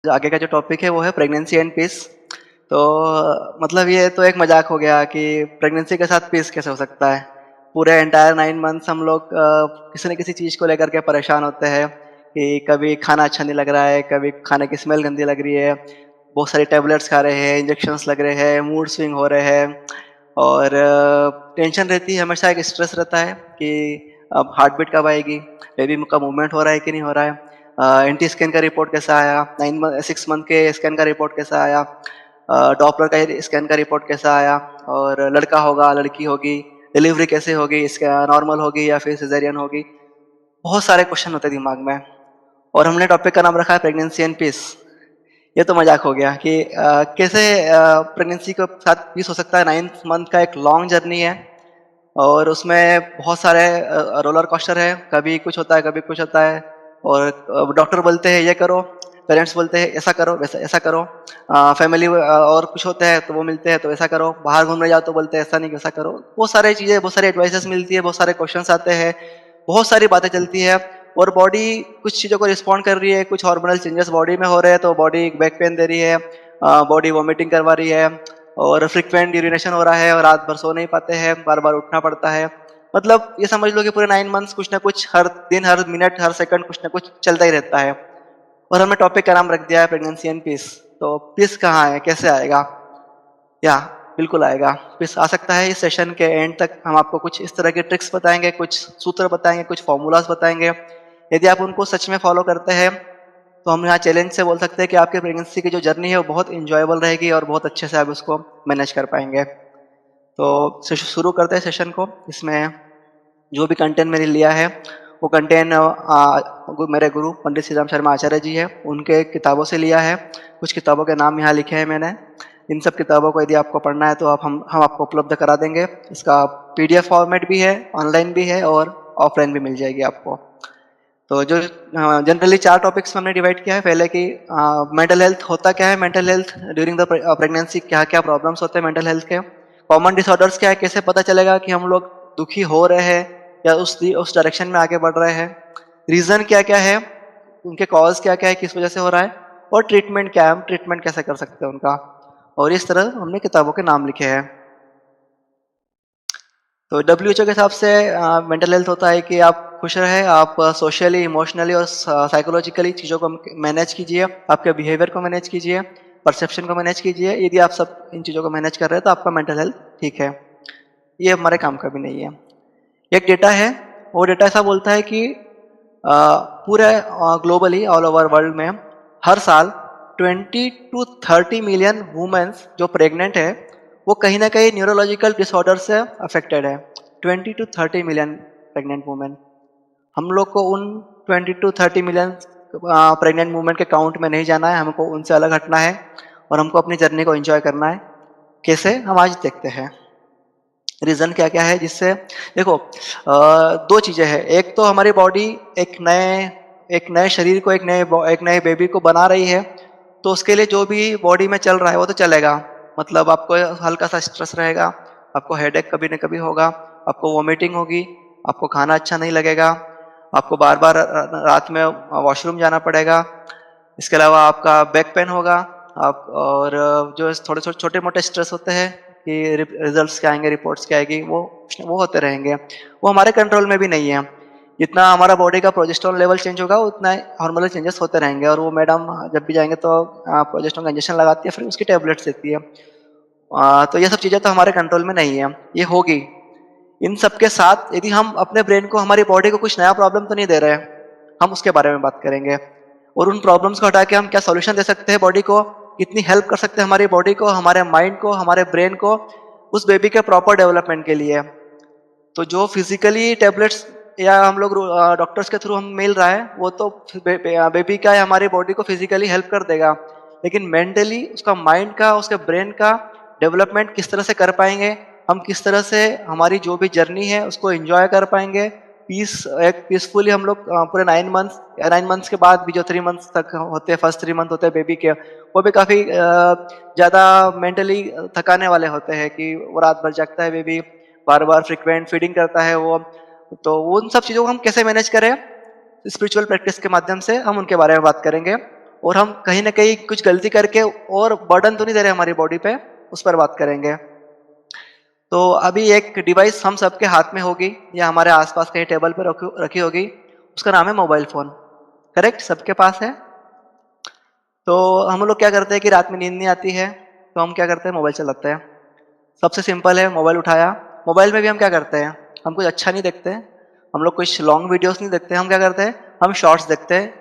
जो आगे का जो टॉपिक है वो है प्रेगनेंसी एंड पीस। तो मतलब ये तो एक मजाक हो गया कि प्रेगनेंसी के साथ पीस कैसे हो सकता है। पूरे एंटायर 9 मंथ्स हम लोग किसी न किसी चीज़ को लेकर के परेशान होते हैं कि कभी खाना अच्छा नहीं लग रहा है, कभी खाने की स्मेल गंदी लग रही है, बहुत सारी टैबलेट्स खा रहे हैं, इंजेक्शंस लग रहे हैं, मूड स्विंग हो रहे हैं और टेंशन रहती है, हमेशा एक स्ट्रेस रहता है कि अब हार्ट बीट कब आएगी, बेबी का मूवमेंट हो रहा है कि नहीं हो रहा है, एनटी स्कैन का रिपोर्ट कैसा आया, 6 मंथ के स्कैन का रिपोर्ट कैसा आया, डॉपलर का स्कैन का रिपोर्ट कैसा आया, और लड़का होगा लड़की होगी, डिलीवरी कैसे होगी, इसका नॉर्मल होगी या फिर सिजेरियन होगी। बहुत सारे क्वेश्चन होते हैं दिमाग में। और हमने टॉपिक का नाम रखा है प्रेगनेंसी एंड पीस। ये तो मजाक हो गया कि कैसे प्रेगनेंसी के साथ पीस हो सकता है। 9 मंथ का एक लॉन्ग जर्नी है और उसमें बहुत सारे रोलर कोस्टर है, कभी कुछ होता है कभी कुछ होता है। और डॉक्टर बोलते हैं ये करो, पेरेंट्स बोलते हैं ऐसा करो वैसा ऐसा करो, फैमिली और कुछ होता है तो वो मिलते हैं तो ऐसा करो, बाहर घूमने जाओ तो बोलते हैं ऐसा नहीं वैसा करो। बहुत सारी चीज़ें, बहुत सारी एडवाइसेस मिलती है, बहुत सारे क्वेश्चंस आते हैं, बहुत सारी बातें चलती है। और बॉडी कुछ चीज़ों को रिस्पॉन्ड कर रही है, कुछ हार्मोनल चेंजेस बॉडी में हो रहे हैं तो बॉडी बैक पेन दे रही है, बॉडी वॉमिटिंग करवा रही है, और फ्रिक्वेंट यूरिनेशन हो रहा है और रात भर सो नहीं पाते हैं, बार बार उठना पड़ता है। मतलब ये समझ लो कि पूरे 9 मंथ्स कुछ ना कुछ, हर दिन हर मिनट हर सेकंड कुछ ना कुछ चलता ही रहता है। और हमने टॉपिक का नाम रख दिया है प्रेगनेंसी एंड पीस। तो पीस कहाँ है, कैसे आएगा? या बिल्कुल आएगा, पीस आ सकता है। इस सेशन के एंड तक हम आपको कुछ इस तरह के ट्रिक्स बताएंगे, कुछ सूत्र बताएंगे, कुछ फॉर्मूलाज बताएंगे। यदि आप उनको सच में फॉलो करते हैं तो हम यहाँ चैलेंज से बोल सकते हैं कि आपकी प्रेगनेंसी की जो जर्नी है वो बहुत इंजॉयबल रहेगी और बहुत अच्छे से आप उसको मैनेज कर पाएंगे। तो शुरू करते हैं सेशन को। इसमें जो भी कंटेंट मैंने लिया है वो कंटेंट मेरे गुरु पंडित श्री राम शर्मा आचार्य जी है उनके किताबों से लिया है। कुछ किताबों के नाम यहाँ लिखे हैं मैंने। इन सब किताबों को यदि आपको पढ़ना है तो हम आपको उपलब्ध करा देंगे। इसका पीडीएफ फॉर्मेट भी है, ऑनलाइन भी है और ऑफलाइन भी मिल जाएगी आपको। तो जो जनरली 4 टॉपिक्स में हमने डिवाइड किया है। पहले कि मेंटल हेल्थ होता क्या है, mental health during the pregnancy क्या क्या प्रॉब्लम्स होते हैं मेंटल हेल्थ के, कॉमन डिसऑर्डर्स क्या है, कैसे पता चलेगा कि हम लोग दुखी हो रहे हैं या उस डायरेक्शन में आगे बढ़ रहे हैं, रीज़न क्या क्या है, उनके कॉज क्या क्या है, किस वजह से हो रहा है, और ट्रीटमेंट क्या है, हम ट्रीटमेंट कैसे कर सकते हैं उनका। और इस तरह हमने किताबों के नाम लिखे हैं। तो डब्ल्यूएचओ के हिसाब से मेंटल हेल्थ होता है कि आप खुश रहे, आप सोशली, इमोशनली और साइकोलॉजिकली चीज़ों को मैनेज कीजिए, आपके बिहेवियर को मैनेज कीजिए, परसेप्शन को मैनेज कीजिए। यदि आप सब इन चीज़ों को मैनेज कर रहे हैं तो आपका मेंटल हेल्थ ठीक है। ये हमारे काम का भी नहीं है। एक डेटा है, वो डेटा ऐसा बोलता है कि पूरे ग्लोबली ऑल ओवर वर्ल्ड में हर साल 20 to 30 मिलियन वुमेन्स जो प्रेग्नेंट है वो कहीं ना कहीं न्यूरोलॉजिकल डिसऑर्डर से अफेक्टेड है। 20 to 30 मिलियन प्रेग्नेंट वुमेन। हम लोग को उन 20 to 30 मिलियन प्रेग्नेंट वुमेन के काउंट में नहीं जाना है, हमको उनसे अलग हटना है और हमको अपनी जर्नी को एंजॉय करना है। कैसे, हम आज देखते हैं रीज़न क्या क्या है जिससे। देखो, दो चीज़ें हैं। एक तो हमारी बॉडी एक नए शरीर को, एक नए बेबी को बना रही है, तो उसके लिए जो भी बॉडी में चल रहा है वो तो चलेगा। मतलब आपको हल्का सा स्ट्रेस रहेगा, आपको हेडेक कभी न कभी होगा, आपको वॉमिटिंग होगी, आपको खाना अच्छा नहीं लगेगा, आपको बार बार रात में वॉशरूम जाना पड़ेगा। इसके अलावा आपका बैक पेन होगा। आप और जो थोड़े छोटे छोटे मोटे स्ट्रेस होते हैं कि रिजल्ट्स क्या आएंगे, रिपोर्ट्स क्या आएगी, वो होते रहेंगे। वो हमारे कंट्रोल में भी नहीं है। जितना हमारा बॉडी का प्रोजेस्टेरोन लेवल चेंज होगा उतना हार्मोनल चेंजेस होते रहेंगे। और वो मैडम जब भी जाएंगे तो प्रोजेस्टेरोन का इंजेक्शन लगाती है, फिर उसकी टेबलेट्स देती है। तो ये सब चीज़ें तो हमारे कंट्रोल में नहीं है, ये होगी। इन सब के साथ यदि हम अपने ब्रेन को, हमारी बॉडी को कुछ नया प्रॉब्लम तो नहीं दे रहे हैं, हम उसके बारे में बात करेंगे। और उन प्रॉब्लम्स को हटा के हम क्या सॉल्यूशन दे सकते हैं बॉडी को, कितनी हेल्प कर सकते हैं हमारी बॉडी को, हमारे माइंड को, हमारे ब्रेन को उस बेबी के प्रॉपर डेवलपमेंट के लिए। तो जो फिजिकली टैबलेट्स या हम लोग डॉक्टर्स के थ्रू हम मिल रहा है वो तो बेबी का या हमारी बॉडी को फिजिकली हेल्प कर देगा, लेकिन मेंटली उसका माइंड का, उसके ब्रेन का डेवलपमेंट किस तरह से कर पाएंगे, हम किस तरह से हमारी जो भी जर्नी है उसको एंजॉय कर पाएंगे, एक पीसफुली हम लोग पूरे 9 मंथ्स या 9 मंथ्स के बाद भी जो 3 मंथ्स तक होते हैं, फर्स्ट 3 मंथ होते हैं बेबी के, वो भी काफ़ी ज़्यादा मेंटली थकाने वाले होते हैं कि वो रात भर जागता है बेबी, बार बार फ्रिक्वेंट फीडिंग करता है वो। तो उन सब चीज़ों को हम कैसे मैनेज करें, स्पिरिचुअल प्रैक्टिस के माध्यम से हम उनके बारे में बात करेंगे। और हम कहीं ना कहीं कुछ गलती करके और बर्डन तो नहीं दे रहे हमारी बॉडी पे, उस पर बात करेंगे। तो अभी एक डिवाइस हम सबके हाथ में होगी या हमारे आसपास कहीं टेबल पे रखी होगी, उसका नाम है मोबाइल फोन। करेक्ट, सबके पास है। तो हम लोग क्या करते हैं कि रात में नींद नहीं आती है तो हम क्या करते हैं, मोबाइल चलाते हैं। सबसे सिंपल है, मोबाइल उठाया, मोबाइल में भी हम क्या करते हैं, हम कुछ अच्छा नहीं देखते हैं, हम लोग कुछ लॉन्ग वीडियोस नहीं देखते, हम क्या करते हैं, हम शॉर्ट्स देखते हैं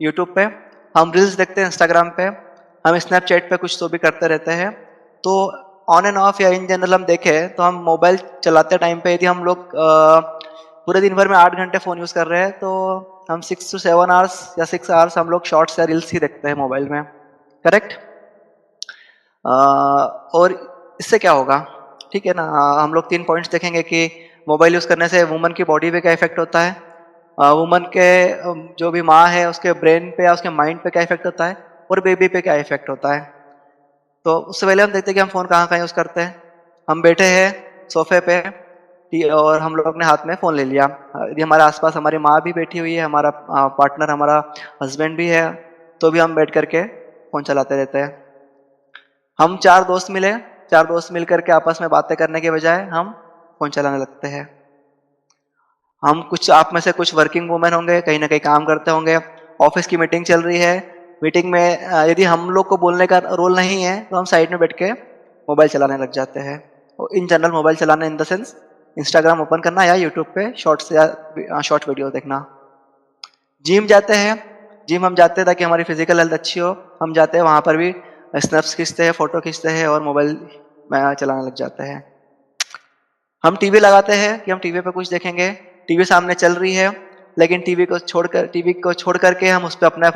यूट्यूब पे, हम रील्स देखते हैं इंस्टाग्राम पे, हम स्नैपचैट पे कुछ तो भी करते रहते हैं। तो ऑन एंड ऑफ या इन जनरल हम देखें तो हम मोबाइल चलाते टाइम पे यदि हम लोग पूरे दिन भर में 8 घंटे फ़ोन यूज़ कर रहे हैं तो हम 6 to 7 आवर्स या 6 आवर्स हम लोग शॉर्ट्स या रील्स ही देखते हैं मोबाइल में। करेक्ट। और इससे क्या होगा, ठीक है ना। हम लोग 3 पॉइंट्स देखेंगे कि मोबाइल यूज़ करने से वुमन की बॉडी पे क्या इफेक्ट होता है, वुमन के जो भी माँ है उसके ब्रेन पे या उसके माइंड पे क्या इफेक्ट होता है, और बेबी पे क्या इफेक्ट होता है। तो उससे पहले हम देखते हैं कि हम फ़ोन कहाँ कहाँ यूज़ करते हैं। हम बैठे हैं सोफे पे और हम लोग अपने हाथ में फ़ोन ले लिया। यदि हमारे आसपास हमारी माँ भी बैठी हुई है, हमारा पार्टनर, हमारा हस्बैंड भी है, तो भी हम बैठ करके फ़ोन चलाते रहते हैं। हम चार दोस्त मिले, चार दोस्त मिल करके आपस में बातें करने के बजाय हम फ़ोन चलाने लगते हैं। हम कुछ, आप में से कुछ वर्किंग वुमेन होंगे, कहीं ना कहीं काम करते होंगे, ऑफिस की मीटिंग चल रही है, मीटिंग में यदि हम लोग को बोलने का रोल नहीं है तो हम साइड में बैठ के मोबाइल चलाने लग जाते हैं। इन जनरल मोबाइल चलाना in the sense Instagram open करना या यूट्यूब पे शॉर्ट्स या शॉर्ट वीडियो देखना। जिम जाते हैं, जिम हम जाते हैं ताकि हमारी फिजिकल हेल्थ अच्छी हो, हम जाते हैं वहाँ पर भी स्नैप्स खींचते हैं, फोटो खींचते हैं और मोबाइल में चलाने लग जाते हैं। हम टीवी लगाते हैं कि हम टीवी पे कुछ देखेंगे, टीवी सामने चल रही है, लेकिन टीवी को छोड़ करके हम उस पे अपना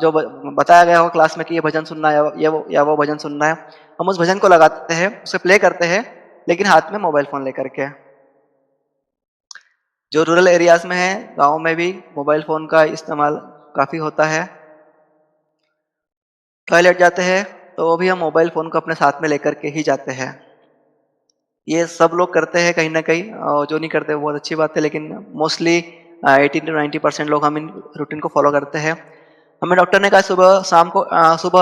जो बताया गया हो क्लास में कि ये भजन सुनना है या वो भजन सुनना है, हम उस भजन को लगाते हैं, उसे प्ले करते हैं, लेकिन हाथ में मोबाइल फोन लेकर के। जो रूरल एरियाज में है, गाँव में भी मोबाइल फोन का इस्तेमाल काफ़ी होता है। टॉयलेट जाते हैं तो वो भी हम मोबाइल फोन को अपने साथ में लेकर के ही जाते हैं। ये सब लोग करते हैं कहीं न कहीं, और जो नहीं करते वो बहुत अच्छी बात है, लेकिन मोस्टली 80 to 90% लोग हम इन रूटीन को फॉलो करते हैं। हमें डॉक्टर ने कहा सुबह और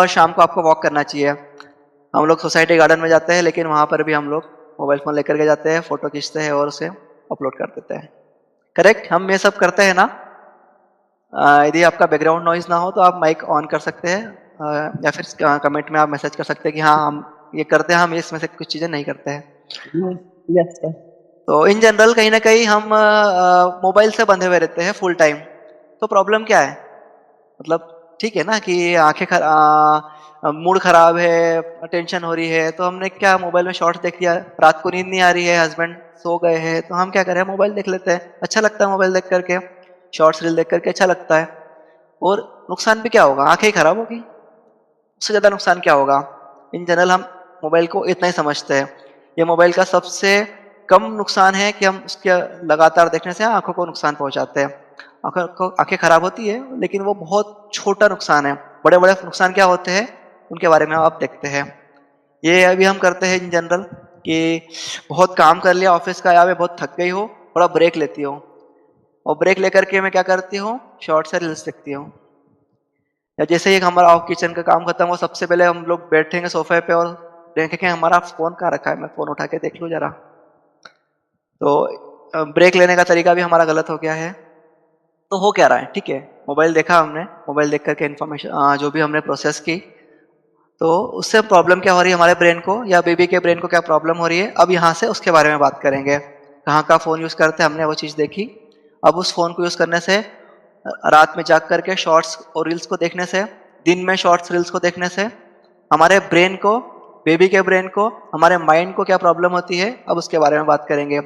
शाम को आपको वॉक करना चाहिए। हम लोग सोसाइटी गार्डन में जाते हैं, लेकिन वहाँ पर भी हम लोग मोबाइल फ़ोन लेकर के जाते हैं, फ़ोटो खींचते हैं और उसे अपलोड कर देते हैं। करेक्ट, हम ये सब करते हैं ना। यदि आपका बैकग्राउंड नॉइज़ ना हो तो आप माइक ऑन कर सकते हैं, या फिर कमेंट में आप मैसेज कर सकते हैं कि हाँ, हम ये करते हैं, हम इसमें से कुछ चीज़ें नहीं करते हैं। Yes sir. तो इन जनरल कहीं न कहीं हम मोबाइल से बंधे हुए रहते हैं फुल टाइम। तो प्रॉब्लम क्या है? मतलब ठीक है ना कि मूड खराब है, टेंशन हो रही है, तो हमने क्या मोबाइल में शॉर्ट्स देख लिया, रात को नींद नहीं आ रही है, हस्बैंड सो गए हैं, तो हम क्या करें, मोबाइल देख लेते हैं। अच्छा लगता है मोबाइल देख करके, शॉर्ट्स रील देख करके अच्छा लगता है। और नुकसान भी क्या होगा? आँखें खराब होगी। उससे ज़्यादा नुकसान क्या होगा? इन जनरल हम मोबाइल को इतना ही समझते हैं। ये मोबाइल का सबसे कम नुकसान है कि हम उसके लगातार देखने से आँखों को नुकसान पहुँचाते हैं। आँखें खराब होती है, लेकिन वो बहुत छोटा नुकसान है। बड़े-बड़े नुकसान क्या होते हैं, उनके बारे में आप देखते हैं। ये अभी हम करते हैं इन जनरल कि बहुत काम कर लिया ऑफ़िस का या मैं बहुत थक गई हूँ, थोड़ा ब्रेक लेती हूँ, और ब्रेक लेकर के मैं क्या करती हूँ, शॉर्ट्स या रील्स देखती हूँ। या जैसे ही हमारा किचन का काम खत्म हो, सबसे पहले हम लोग बैठेंगे सोफे पे और देखेंगे हमारा फ़ोन कहाँ रखा है, मैं फ़ोन उठा के देख लूँ ज़रा। तो ब्रेक लेने का तरीका भी हमारा गलत हो गया है। तो हो क्या रहा है, ठीक है, मोबाइल देखा हमने, मोबाइल देख कर के इन्फॉर्मेशन जो भी हमने प्रोसेस की, तो उससे प्रॉब्लम क्या हो रही है हमारे ब्रेन को या बेबी के ब्रेन को क्या प्रॉब्लम हो रही है, अब यहाँ से उसके बारे में बात करेंगे। कहाँ का फ़ोन यूज़ करते हैं, हमने वो चीज़ देखी। अब उस फ़ोन को यूज़ करने से, रात में जाग करके शॉर्ट्स और रील्स को देखने से, दिन में शॉर्ट्स रील्स को देखने से हमारे ब्रेन को, बेबी के ब्रेन को, हमारे माइंड को क्या प्रॉब्लम होती है, अब उसके बारे में बात करेंगे।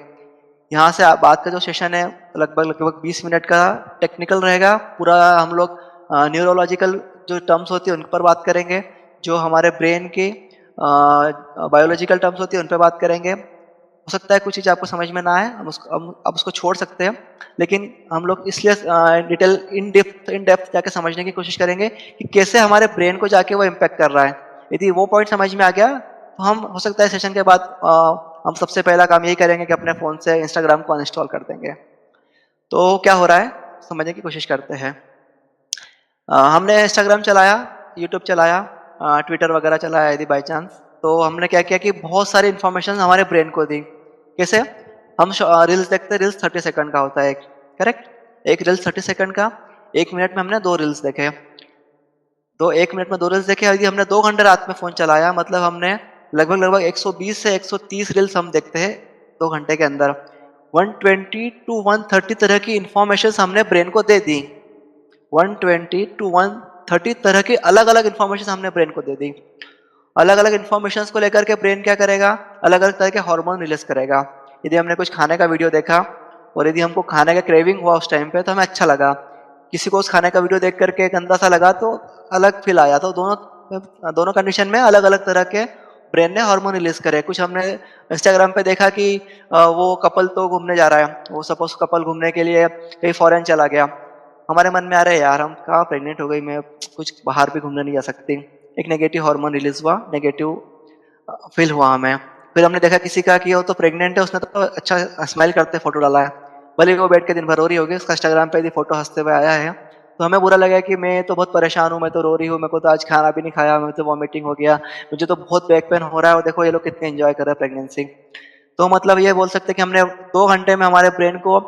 यहाँ से बात का जो सेशन है लगभग लगभग 20 मिनट का टेक्निकल रहेगा। पूरा हम लोग न्यूरोलॉजिकल जो टर्म्स होती है उन पर बात करेंगे, जो हमारे ब्रेन की बायोलॉजिकल टर्म्स होती है उन पर बात करेंगे। हो सकता है कुछ चीज़ आपको समझ में ना आए, हम आप उसको छोड़ सकते हैं, लेकिन हम लोग इसलिए डिटेल इन डेप्थ जाके समझने की कोशिश करेंगे कि कैसे हमारे ब्रेन को जाके वो इम्पैक्ट कर रहा है। यदि वो पॉइंट समझ में आ गया तो हम हो सकता है सेशन के बाद हम सबसे पहला काम यही करेंगे कि अपने फ़ोन से इंस्टाग्राम को अनइंस्टॉल कर देंगे। तो क्या हो रहा है, समझने की कोशिश करते हैं। हमने इंस्टाग्राम चलाया, यूट्यूब चलाया, ट्विटर वगैरह चलाया यदि बाई चांस, तो हमने क्या किया कि बहुत सारी इन्फॉर्मेशन हमारे ब्रेन को दी। कैसे? हम रील्स देखते हैं, रील्स 30 सेकंड का होता है एक, करेक्ट? एक रील्स 30 सेकंड का, 1 मिनट में हमने 2 रील्स देखे। तो 1 मिनट में 2 रील्स देखे, यदि हमने 2 घंटे रात में फ़ोन चलाया, मतलब हमने लगभग-लगभग 120 से 130 रील्स हम देखते हैं 2 घंटे के अंदर। 120 टू 130 तरह की इन्फॉर्मेशंस हमने ब्रेन को दे दी। 120 टू 130 तरह की अलग-अलग इन्फॉर्मेशन हमने ब्रेन को दे दी। अलग-अलग इन्फॉर्मेशंस को लेकर के ब्रेन क्या करेगा? अलग-अलग तरह के हार्मोन रिलीज़ करेगा। यदि हमने कुछ खाने का वीडियो देखा और यदि हमको खाने का क्रेविंग हुआ उस टाइम पे, तो हमें अच्छा लगा। किसी को उस खाने का वीडियो देख कर के गंदा सा लगा तो अलग फ़ील आया। तो दोनों कंडीशन में अलग-अलग तरह के ब्रेन ने हार्मोन रिलीज़ करे। कुछ हमने इंस्टाग्राम पे देखा कि वो कपल तो घूमने जा रहा है। वो सपोज़ कपल घूमने के लिए कहीं फॉरेन चला गया। हमारे मन में, अरे यार हम कहाँ, प्रेग्नेंट हो गई मैं, कुछ बाहर भी घूमने नहीं जा सकती। एक नेगेटिव हार्मोन रिलीज़ हुआ, नेगेटिव फ़ील हुआ हमें। फिर हमने देखा किसी का कि वो तो प्रेग्नेंट है, उसने तो अच्छा स्माइल करते फ़ोटो डाला है। भले ही वो बैठ के दिन भर रो रही होगी, उसका इंस्टाग्राम पे यदि फ़ोटो हँसते हुए आया है, तो हमें बुरा लगा कि मैं तो बहुत परेशान हूँ, मैं तो रो रही हूँ, मेरे को तो आज खाना भी नहीं खाया, मुझे तो वॉमिटिंग हो गया, मुझे तो बहुत बैक पेन हो रहा है और देखो ये लोग कितने एन्जॉय कर रहे हैं प्रेगनेंसी। तो मतलब ये बोल सकते हैं कि हमने 2 घंटे में हमारे ब्रेन को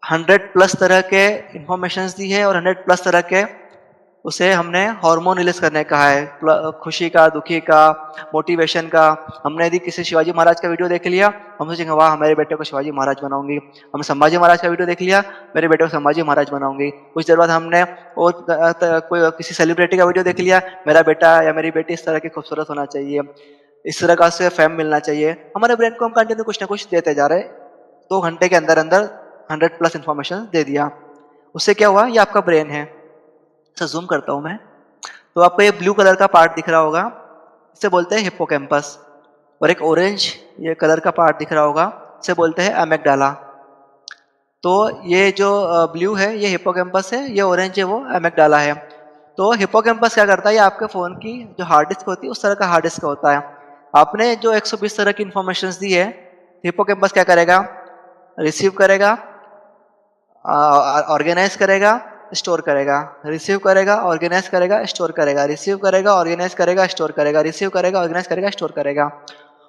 100 प्लस तरह के इन्फॉर्मेशंस दी है और 100 प्लस तरह के उसे हमने हार्मोन रिलीज़ करने कहा है। खुशी का, दुखी का, मोटिवेशन का। हमने यदि किसी शिवाजी महाराज का वीडियो देख लिया, हम सोचेंगे वाह! मेरे बेटे को शिवाजी महाराज बनाऊँगी। हमने संभाजी महाराज का वीडियो देख लिया, मेरे बेटे को संभाजी महाराज बनाऊँगी। कुछ देर बाद हमने और कोई किसी सेलिब्रिटी का वीडियो देख लिया, मेरा बेटा या मेरी बेटी इस तरह की खूबसूरत होना चाहिए, इस तरह का उसे फेम मिलना चाहिए। हमारे ब्रेन को हम कंटिन्यू कुछ ना कुछ देते जा रहे हैं। 2 घंटे के अंदर-अंदर 100 प्लस इन्फॉर्मेशन दे दिया। उससे क्या हुआ? ये आपका ब्रेन है। इसे ज़ूम करता हूँ मैं, तो आपको ये ब्लू कलर का पार्ट दिख रहा होगा, इसे बोलते हैं हिप्पोकैम्पस। और एक ऑरेंज ये कलर का पार्ट दिख रहा होगा, इसे बोलते हैं एमिग्डाला। तो ये जो ब्लू है ये हिप्पोकैम्पस है, ये ऑरेंज है वो एमिग्डाला है। तो हिप्पोकैम्पस क्या करता है? ये आपके फ़ोन की जो हार्ड डिस्क होती है उस तरह का हार्ड डिस्क होता है। आपने जो 120 तरह की इन्फॉर्मेशंस दी है, हिप्पोकैम्पस क्या करेगा? रिसीव करेगा, ऑर्गेनाइज करेगा, स्टोर करेगा, रिसीव करेगा, ऑर्गेनाइज करेगा, स्टोर करेगा, रिसीव करेगा, ऑर्गेनाइज करेगा, स्टोर करेगा, रिसीव करेगा, ऑर्गेनाइज करेगा, स्टोर करेगा।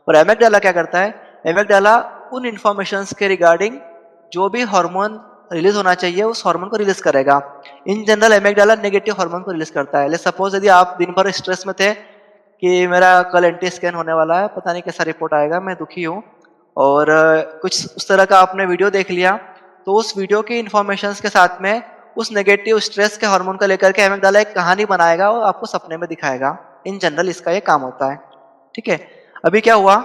और एमिग्डाला क्या करता है? एमिग्डाला उन इन्फॉर्मेशंस के रिगार्डिंग जो भी हार्मोन रिलीज होना चाहिए उस हार्मोन को रिलीज करेगा। In general amygdala negative hormone को रिलीज करता है। लेट्स सपोज यदि आप दिन भर स्ट्रेस में थे कि मेरा कल एंटी स्कैन होने वाला है, पता नहीं कैसा रिपोर्ट आएगा, मैं दुखी हूँ, और कुछ उस तरह का आपने वीडियो देख लिया, तो उस वीडियो की इन्फॉर्मेशंस के साथ में उस नेगेटिव स्ट्रेस के हार्मोन को लेकर के एमिग्डाला एक कहानी बनाएगा और आपको सपने में दिखाएगा। इन जनरल इसका ये काम होता है। ठीक है? अभी क्या हुआ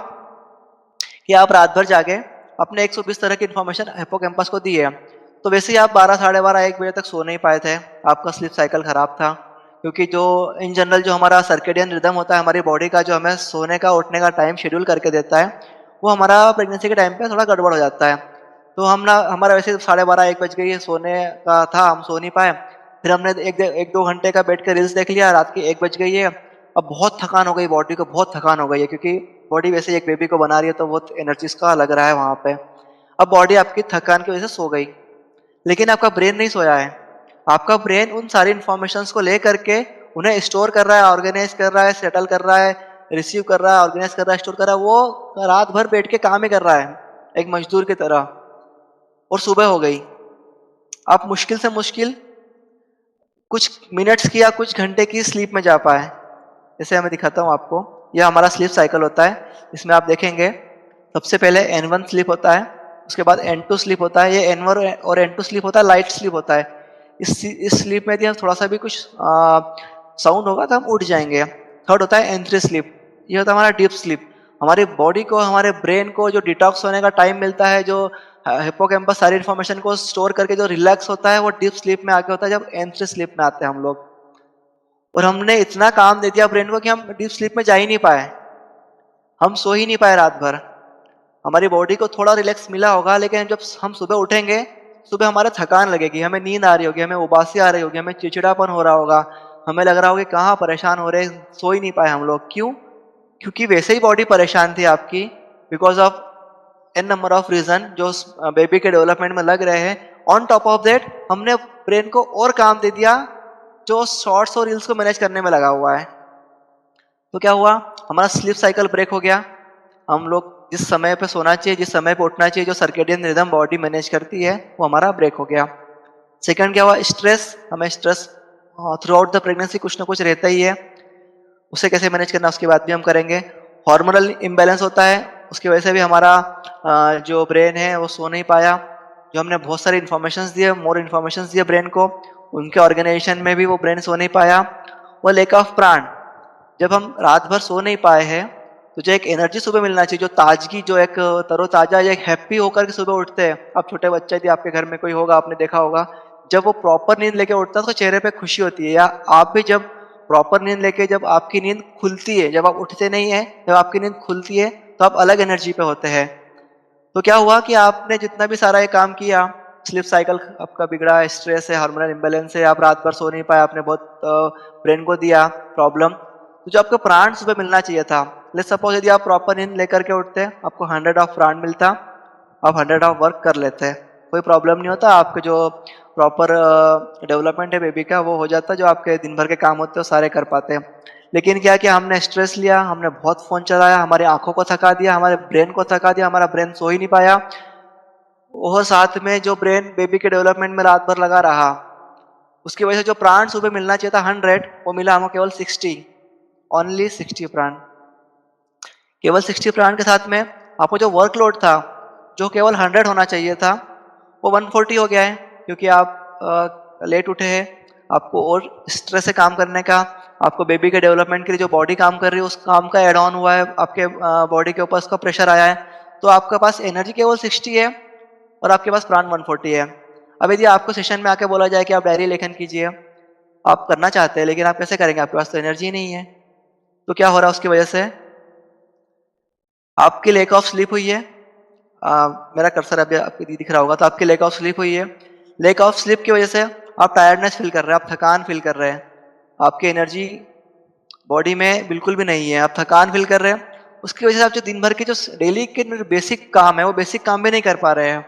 कि आप रात भर जागे, अपने 120 तरह की इन्फॉर्मेशन हिप्पोकैम्पस को दी है, तो वैसे ही आप 12 साढ़े 12 1 बजे तक सो नहीं पाए थे, आपका स्लीप साइकिल खराब था, क्योंकि जो इन जनरल जो हमारा सर्केडियन रिदम होता है, हमारी बॉडी का जो हमें सोने का उठने का टाइम शेड्यूल करके देता है, वो हमारा प्रेगनेंसी के टाइम पे थोड़ा गड़बड़ हो जाता है। तो हम ना, हमारा वैसे साढ़े 12 1 बज गई सोने का था, हम सो नहीं पाए। फिर हमने एक दो घंटे का बैठ के रील्स देख लिया, रात की 1 बज गई है। अब बहुत थकान हो गई, बॉडी को बहुत थकान हो गई है, क्योंकि बॉडी वैसे ही एक बेबी को बना रही है तो बहुत एनर्जीज का लग रहा है वहाँ पे। अब बॉडी आपकी थकान की वजह से सो गई, लेकिन आपका ब्रेन नहीं सोया है। आपका ब्रेन उन सारी इन्फॉर्मेशंस को ले करके उन्हें स्टोर कर रहा है, ऑर्गेनाइज कर रहा है, सेटल कर रहा है, रिसीव कर रहा है, ऑर्गेनाइज कर रहा है, स्टोर कर रहा है। वो रात भर बैठ के काम ही कर रहा है, एक मजदूर की तरह। और सुबह हो गई, आप मुश्किल से मुश्किल कुछ मिनट्स की या कुछ घंटे की स्लीप में जा पाए। जैसे मैं दिखाता हूँ आपको, यह हमारा स्लीप साइकिल होता है। इसमें आप देखेंगे सबसे पहले N1 स्लीप होता है, उसके बाद N2 स्लीप होता है। ये N1 और N2 स्लीप होता है, लाइट स्लीप होता है। इस स्लीप में यदि हम थोड़ा सा भी कुछ साउंड होगा तो हम उठ जाएंगे। थर्ड होता है N3 स्लीप, ये होता है हमारा डीप स्लीप। हमारी बॉडी को, हमारे ब्रेन को जो डिटॉक्स होने का टाइम मिलता है, जो हिप्पोकैम्पस सारी इन्फॉर्मेशन को स्टोर करके जो रिलैक्स होता है, वो डीप स्लीप में आके होता है, जब N3 स्लीप में आते हैं हम लोग। और हमने इतना काम दे दिया ब्रेन को कि हम डीप स्लीप में जा ही नहीं पाए, हम सो ही नहीं पाए रात भर। हमारी बॉडी को थोड़ा रिलैक्स मिला होगा, लेकिन जब हम सुबह उठेंगे, सुबह हमारे थकान लगेगी, हमें नींद आ रही होगी, हमें उबासी आ रही होगी, हमें चिड़चिड़ापन हो रहा होगा, हमें लग रहा होगा कि कहाँ परेशान हो रहे, सो ही नहीं पाए हम लोग। क्यों? क्योंकि वैसे ही बॉडी परेशान थी आपकी, because of an number of reason जो बेबी के डेवलपमेंट में लग रहे हैं। ऑन टॉप ऑफ दैट हमने ब्रेन को और काम दे दिया जो शॉर्ट्स और रील्स को मैनेज करने में लगा हुआ है। तो क्या हुआ, हमारा स्लीप साइकिल ब्रेक हो गया। हम लोग जिस समय पे सोना चाहिए, जिस समय पे उठना चाहिए, जो सर्केडियन रिदम बॉडी मैनेज करती है, वो हमारा ब्रेक हो गया। सेकंड क्या हुआ, स्ट्रेस। हमें stress through out the pregnancy कुछ ना कुछ रहता ही है, उसे कैसे मैनेज करना उसकी बात भी हम करेंगे। हार्मोनल इम्बैलेंस होता है, उसकी वजह से भी हमारा जो ब्रेन है वो सो नहीं पाया। जो हमने बहुत सारी इन्फॉर्मेशंस दिए, मोर इन्फॉर्मेशंस दिए ब्रेन को, उनके ऑर्गेनाइजेशन में भी वो ब्रेन सो नहीं पाया। वो लेक ऑफ प्राण, जब हम रात भर सो नहीं पाए हैं तो जो एक एनर्जी सुबह मिलना चाहिए, जो ताजगी, जो एक तरोताजा, एक हैप्पी होकर के सुबह उठते हैं। अब छोटे बच्चे यदि आपके घर में कोई होगा, आपने देखा होगा, जब वो प्रॉपर नींद लेके उठता है तो चेहरे पे खुशी होती है। या आप भी जब प्रॉपर नींद लेके, जब आपकी नींद खुलती है, जब आप उठते नहीं है, जब आपकी नींद खुलती है तो आप अलग एनर्जी पे होते हैं। तो क्या हुआ कि आपने जितना भी सारा ये काम किया, स्लीप साइकिल आपका बिगड़ा, स्ट्रेस है, हार्मोनल इम्बैलेंस है, आप रात भर सो नहीं पाए, आपने बहुत ब्रेन को दिया प्रॉब्लम। तो जो आपको प्राण सुबह मिलना चाहिए था, लेट्स सपोज यदि आप प्रॉपर नींद लेकर के उठते, आपको 100 ऑफ प्राण मिलता, आप 100 ऑफ वर्क कर लेते, कोई प्रॉब्लम नहीं होता। आपके जो प्रॉपर डेवलपमेंट है बेबी का, वो हो जाता, जो आपके दिन भर के काम होते हैं वो सारे कर पाते हैं। लेकिन क्या किया हमने, स्ट्रेस लिया, हमने बहुत फोन चलाया, हमारी आंखों को थका दिया, हमारे ब्रेन को थका दिया, हमारा ब्रेन सो ही नहीं पाया। और साथ में जो ब्रेन बेबी के डेवलपमेंट में रात भर लगा रहा, उसकी वजह से जो प्राण सुबह मिलना चाहिए था 100, वो मिला हमको केवल 60, ओनली 60 प्राण। केवल 60 प्राण के साथ में आपको जो वर्कलोड था, जो केवल 100 होना चाहिए था, वो 140 हो गया है। क्योंकि आप लेट उठे हैं, आपको और स्ट्रेस से काम करने का, आपको बेबी के डेवलपमेंट के लिए जो बॉडी काम कर रही है, उस काम का एड ऑन हुआ है, आपके बॉडी के ऊपर उसका प्रेशर आया है। तो आपके पास एनर्जी केवल 60 है और आपके पास प्राण 140 है। अब यदि आपको सेशन में आके बोला जाए कि आप डायरी लेखन कीजिए, आप करना चाहते हैं लेकिन आप कैसे करेंगे, आपके पास तो एनर्जी नहीं है। तो क्या हो रहा है उसकी वजह से, आपकी लेक ऑफ स्लीप हुई है। मेरा कर्सर अभी आपको दिख रहा होगा, तो आपकी लेक ऑफ स्लीप हुई है। लेक ऑफ स्लीप की वजह से आप टायर्डनेस फील कर रहे हैं, आप थकान फील कर रहे हैं, आपकी एनर्जी बॉडी में बिल्कुल भी नहीं है, आप थकान फील कर रहे हैं। उसकी वजह से आप जो दिन भर के जो डेली के बेसिक काम है, वो बेसिक काम भी नहीं कर पा रहे हैं।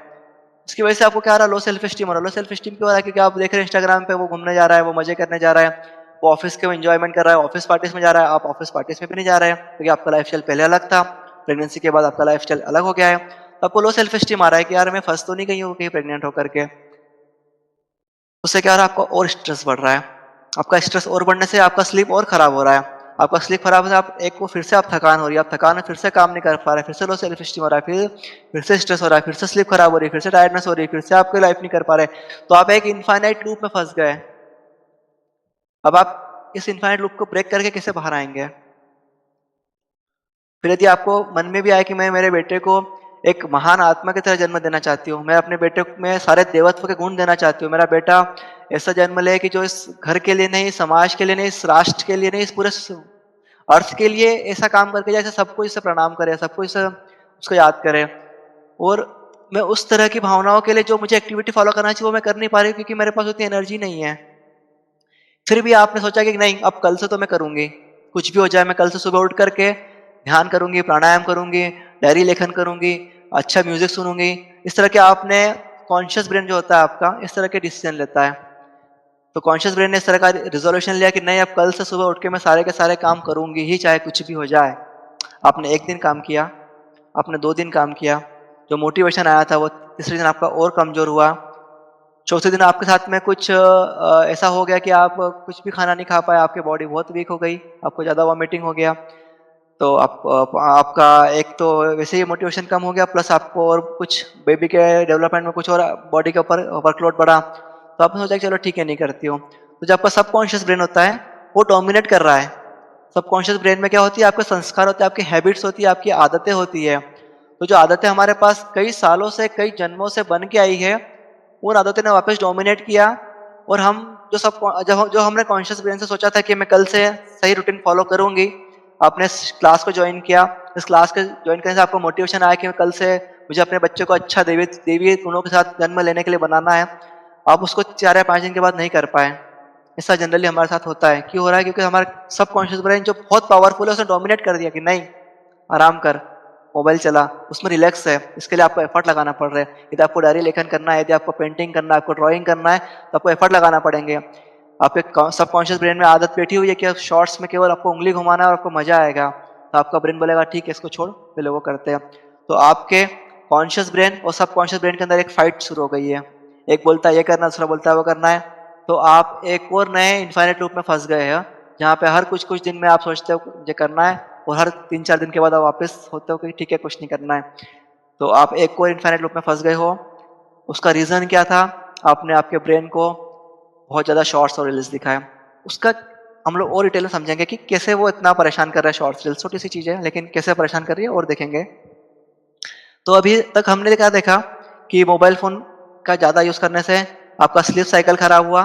उसकी वजह से आपको क्या आ रहा है, लो सेल्फ स्टीम हो रहा है। लो सेल्फ स्टीम क्यों हो रहा है, क्योंकि आप देख रहे हैं इंस्टाग्राम पे वो घूमने जा रहा है, वो मजे करने जा रहा है, वो ऑफिस के एंजॉयमेंट कर रहा है, ऑफिस पार्टीज में जा रहा है। आप ऑफिस पार्टीज में भी नहीं जा रहे हैं क्योंकि आपका लाइफस्टाइल पहले अलग था, प्रेगनेंसी के बाद आपका लाइफस्टाइल अलग हो गया है। तो आपको लो सेल्फ स्टीम आ रहा है कि यार मैं फंस तो नहीं गई हूँ कहीं प्रेग्नेंट होकर के। उससे क्या हो रहा है, आपको और स्ट्रेस बढ़ रहा है। आपका स्ट्रेस और बढ़ने से आपका स्लीप और खराब हो रहा है। आपका स्लीप खराब है, आप एक को फिर से आप थकान हो रही है, आप थकान में फिर से काम नहीं कर पा रहे, फिर से लो सेल्फ स्टीम हो रहा है, फिर से स्ट्रेस हो रहा है, फिर से स्लीप खराब हो रही है, फिर से टायर्डनेस हो रही है, फिर से आपकी लाइफ नहीं कर पा रहे। तो आप एक इनफाइनाइट लूप में फंस गए। अब आप इस इनफाइनाइट लूप को ब्रेक करके कैसे बाहर आएंगे। फिर यदि आपको मन में भी आए कि मैं मेरे बेटे को एक महान आत्मा की तरह जन्म देना चाहती हूँ, मैं अपने बेटे में सारे देवत्व के गुण देना चाहती हूँ, मेरा बेटा ऐसा जन्म ले कि जो इस घर के लिए नहीं, समाज के लिए नहीं, इस राष्ट्र के लिए नहीं, इस पूरे अर्थ के लिए ऐसा काम करके जाए, सबको इसे प्रणाम करे, सबको इसे उसको याद करे। और मैं उस तरह की भावनाओं के लिए जो मुझे एक्टिविटी फॉलो करना चाहिए वो मैं कर नहीं पा रही हूँ, क्योंकि मेरे पास उतनी एनर्जी नहीं है। फिर भी आपने सोचा कि नहीं, अब कल से तो मैं करूंगी, कुछ भी हो जाए मैं कल से सुबह उठ करके ध्यान करूंगी, प्राणायाम करूंगी, डायरी लेखन करूंगी, अच्छा म्यूजिक सुनूंगी। इस तरह के आपने, कॉन्शियस ब्रेन जो होता है आपका, इस तरह के डिसीजन लेता है। तो कॉन्शियस ब्रेन ने इस तरह का रिजोल्यूशन लिया कि नहीं, अब कल से सुबह उठ के मैं सारे के सारे काम करूंगी ही, चाहे कुछ भी हो जाए। आपने एक दिन काम किया, आपने 2 दिन काम किया, जो मोटिवेशन आया था वो तीसरे दिन आपका और कमजोर हुआ। चौथे दिन आपके साथ में कुछ ऐसा हो गया कि आप कुछ भी खाना नहीं खा पाए, आपकी बॉडी बहुत वीक हो गई, आपको ज़्यादा वॉमिटिंग हो गया। तो आपका एक तो वैसे ही मोटिवेशन कम हो गया, प्लस आपको और कुछ बेबी के डेवलपमेंट में कुछ और बॉडी के ऊपर वर्कलोड बढ़ा। तो आपने सोचा कि चलो ठीक है, नहीं करती हूँ। तो जब आपका सबकॉन्शियस ब्रेन होता है, वो डोमिनेट कर रहा है। सबकॉन्शियस ब्रेन में क्या होती है, आपके संस्कार होते हैं, आपकी हैबिट्स होती है, आपकी आदतें होती है। तो जो आदतें हमारे पास कई सालों से, कई जन्मों से बन के आई है, उन आदतों ने वापस डोमिनेट किया। और हम जो हमने कॉन्शियस ब्रेन से सोचा था कि मैं कल से सही रूटीन फॉलो करूंगी, आपने इस क्लास को ज्वाइन किया, इस क्लास के ज्वाइन करने से आपको मोटिवेशन आया कि मैं कल से मुझे अपने बच्चे को अच्छा देवी देवी गुणों के साथ जन्म लेने के लिए बनाना है। आप उसको 4 या 5 दिन के बाद नहीं कर पाए। ऐसा जनरली हमारे साथ होता है। क्यों हो रहा है, क्योंकि हमारा सबकॉन्शियस ब्रेन जो बहुत पावरफुल है, उसने डोमिनेट कर दिया कि नहीं, आराम कर, मोबाइल चला, उसमें रिलैक्स है, इसके लिए आपको एफर्ट लगाना पड़ रहा है। यदि आपको डायरी लेखन करना है, यदि आपको पेंटिंग करना है, आपको ड्राइंग करना है, तो आपको एफर्ट लगाना पड़ेंगे। आपके सबकॉन्शियस ब्रेन में आदत बैठी हुई है कि अब शॉर्ट्स में केवल आपको उंगली घुमाना है और आपको मजा आएगा, तो आपका ब्रेन बोलेगा ठीक है इसको छोड़, पहले वो करते हैं। तो आपके कॉन्शियस ब्रेन और सबकॉन्शियस ब्रेन के अंदर एक फाइट शुरू हो गई है। एक बोलता है ये करना, दूसरा बोलता है वो करना है। तो आप एक और नए इन्फाइनाइट लूप में फंस गए हैं, जहाँ पे हर कुछ कुछ दिन में आप सोचते हो ये करना है, और हर 3-4 दिन के बाद आप वापस होते हो कि ठीक है कुछ नहीं करना है। तो आप एक और इन्फाइनाइट लूप में फंस गए हो। उसका रीज़न क्या था? आपने आपके ब्रेन को बहुत ज़्यादा शॉर्ट्स और रील्स दिखाए। उसका हम लोग और डिटेल में समझेंगे कि कैसे वो इतना परेशान कर रहा है। शॉर्ट्स रील्स छोटी सी चीज़ है, लेकिन कैसे परेशान कर रही है और देखेंगे। तो अभी तक हमने क्या देखा कि मोबाइल फ़ोन का ज़्यादा यूज़ करने से आपका स्लीप साइकिल खराब हुआ,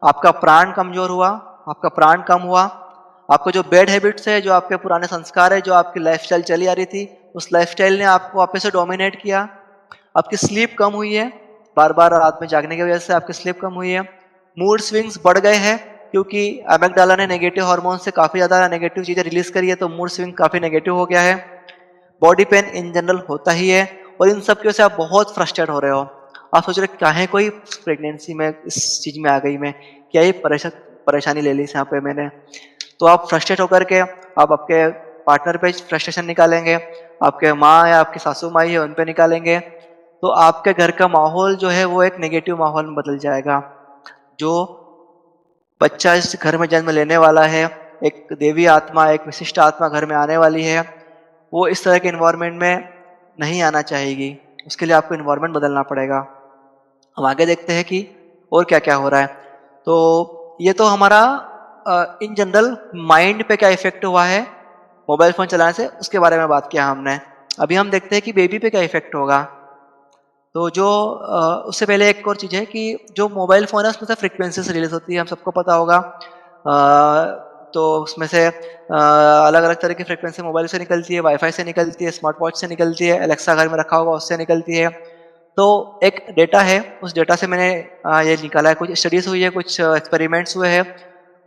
आपका प्राण कमज़ोर हुआ, आपका प्राण कम हुआ, आपको जो बैड हैबिट्स है, जो आपके पुराने संस्कार है, जो आपकी लाइफ़स्टाइल चली आ रही थी, उस लाइफ़स्टाइल ने आपको वापस से डोमिनेट किया। आपकी स्लीप कम हुई है, बार-बार रात में जागने की वजह से आपकी स्लीप कम हुई है। मूड स्विंग्स बढ़ गए हैं, क्योंकि अमिग्डाला ने नेगेटिव हार्मोन से काफ़ी ज़्यादा नेगेटिव चीज़ें रिलीज़ करी है, तो मूड स्विंग काफ़ी नेगेटिव हो गया है। बॉडी पेन इन जनरल होता ही है, और इन सब की वजह से आप बहुत फ्रस्ट्रेट हो रहे हो। आप सोच रहे हो काहे कोई प्रेगनेंसी में इस चीज़ में आ गई मैं, क्या ये परेशानी ले ली इस यहाँ पे मैंने। तो आप फ्रस्ट्रेट होकर के आप आपके पार्टनर पे फ्रस्ट्रेशन निकालेंगे, आपके माँ या आपकी सासू माँ है उन पे निकालेंगे, तो आपके घर का माहौल जो है वो एक नेगेटिव माहौल में बदल जाएगा। जो बच्चा इस घर में जन्म लेने वाला है, एक देवी आत्मा, एक विशिष्ट आत्मा घर में आने वाली है, वो इस तरह के एनवायरनमेंट में नहीं आना चाहेगी। उसके लिए आपको एनवायरनमेंट बदलना पड़ेगा। हम आगे देखते हैं कि और क्या-क्या हो रहा है। तो ये तो हमारा इन जनरल माइंड पे क्या इफ़ेक्ट हुआ है मोबाइल फ़ोन चलाने से, उसके बारे में बात किया हमने। अभी हम देखते हैं कि बेबी पे क्या इफ़ेक्ट होगा। तो जो उससे पहले एक और चीज़ है कि जो मोबाइल फ़ोन है उसमें से फ्रीक्वेंसीज़ रिलीज़ होती है, हम सबको पता होगा। तो उसमें से अलग-अलग तरह की फ्रीक्वेंसी मोबाइल से निकलती है, वाई-फाई से निकलती है, स्मार्ट वॉच से निकलती है, एलेक्सा घर में रखा होगा उससे निकलती है। तो एक डेटा है, उस डेटा से मैंने ये निकाला है, कुछ स्टडीज़ हुई है, कुछ एक्सपेरिमेंट्स हुए हैं।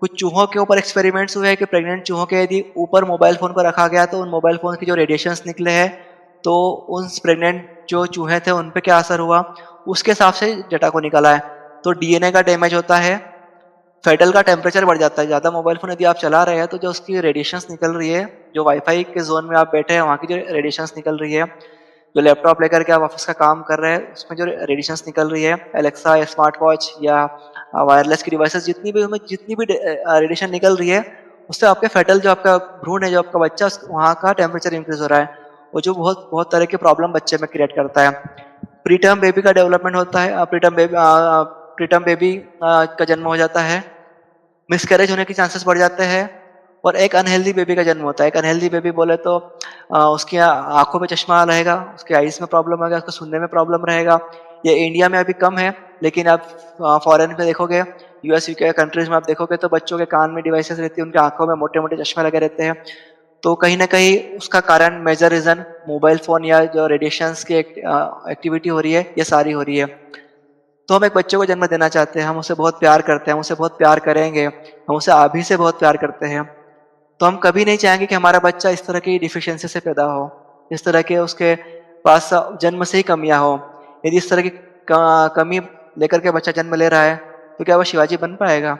कुछ चूहों के ऊपर एक्सपेरिमेंट्स हुए हैं कि प्रेग्नेंट चूहों के यदि ऊपर मोबाइल फ़ोन को रखा गया तो उन मोबाइल फ़ोन की जो रेडिएशंस निकले हैं, तो उन प्रेग्नेंट जो चूहे थे उन पे क्या असर हुआ, उसके हिसाब से डेटा को निकाला है। तो डीएनए का डैमेज होता है, फेटल का टेम्परेचर बढ़ जाता है। ज़्यादा मोबाइल फ़ोन यदि आप चला रहे हैं तो जो उसकी रेडिएशंस निकल रही है, जो वाई-फाई के ज़ोन में आप बैठे हैं वहाँ की जो रेडिएशंस निकल रही है, जो लैपटॉप लेकर के आप ऑफ़िस का काम कर रहे हैं उसमें जो रेडिएशंस निकल रही है, एलेक्सा या स्मार्ट वॉच या वायरलेस की डिवाइसेज़ जितनी भी उनमें जितनी भी रेडिएशन निकल रही है, उससे आपके फेटल जो आपका भ्रूण है, जो आपका बच्चा वहाँ का टेम्परेचर इंक्रीज़ हो रहा है, और जो बहुत बहुत तरह की प्रॉब्लम बच्चे में क्रिएट करता है। प्रीटर्म बेबी का डेवलपमेंट होता है, प्रीटर्म बेबी का जन्म हो जाता है, मिसकैरेज होने के चांसेस बढ़ जाते हैं, और एक अनहेल्दी बेबी का जन्म होता है। एक अनहेल्दी बेबी बोले तो उसकी आँखों पे चश्मा रहेगा, उसके आईज़ में प्रॉब्लम आएगा, उसको सुनने में प्रॉब्लम रहेगा। ये इंडिया में अभी कम है, लेकिन आप फॉरेन में देखोगे, यूएस, यूके कंट्रीज़ में आप देखोगे तो बच्चों के कान में डिवाइसेज़ रहती है, उनकी आँखों में मोटे-मोटे चश्मे लगे रहते हैं। तो कहीं न कहीं उसका कारण मेजर रीज़न मोबाइल फ़ोन या जो रेडिएशंस की एक्टिविटी हो रही है, ये सारी हो रही है। तो हम एक बच्चे को जन्म देना चाहते हैं, हम उसे बहुत प्यार करते हैं, हम उसे बहुत प्यार करेंगे, हम उसे अभी से बहुत प्यार करते हैं। तो हम कभी नहीं चाहेंगे कि हमारा बच्चा इस तरह की डिफ़िशियंसी से पैदा हो, इस तरह के उसके पास जन्म से ही कमियाँ हो। यदि इस तरह की कमी लेकर के बच्चा जन्म ले रहा है, तो क्या वो शिवाजी बन पाएगा?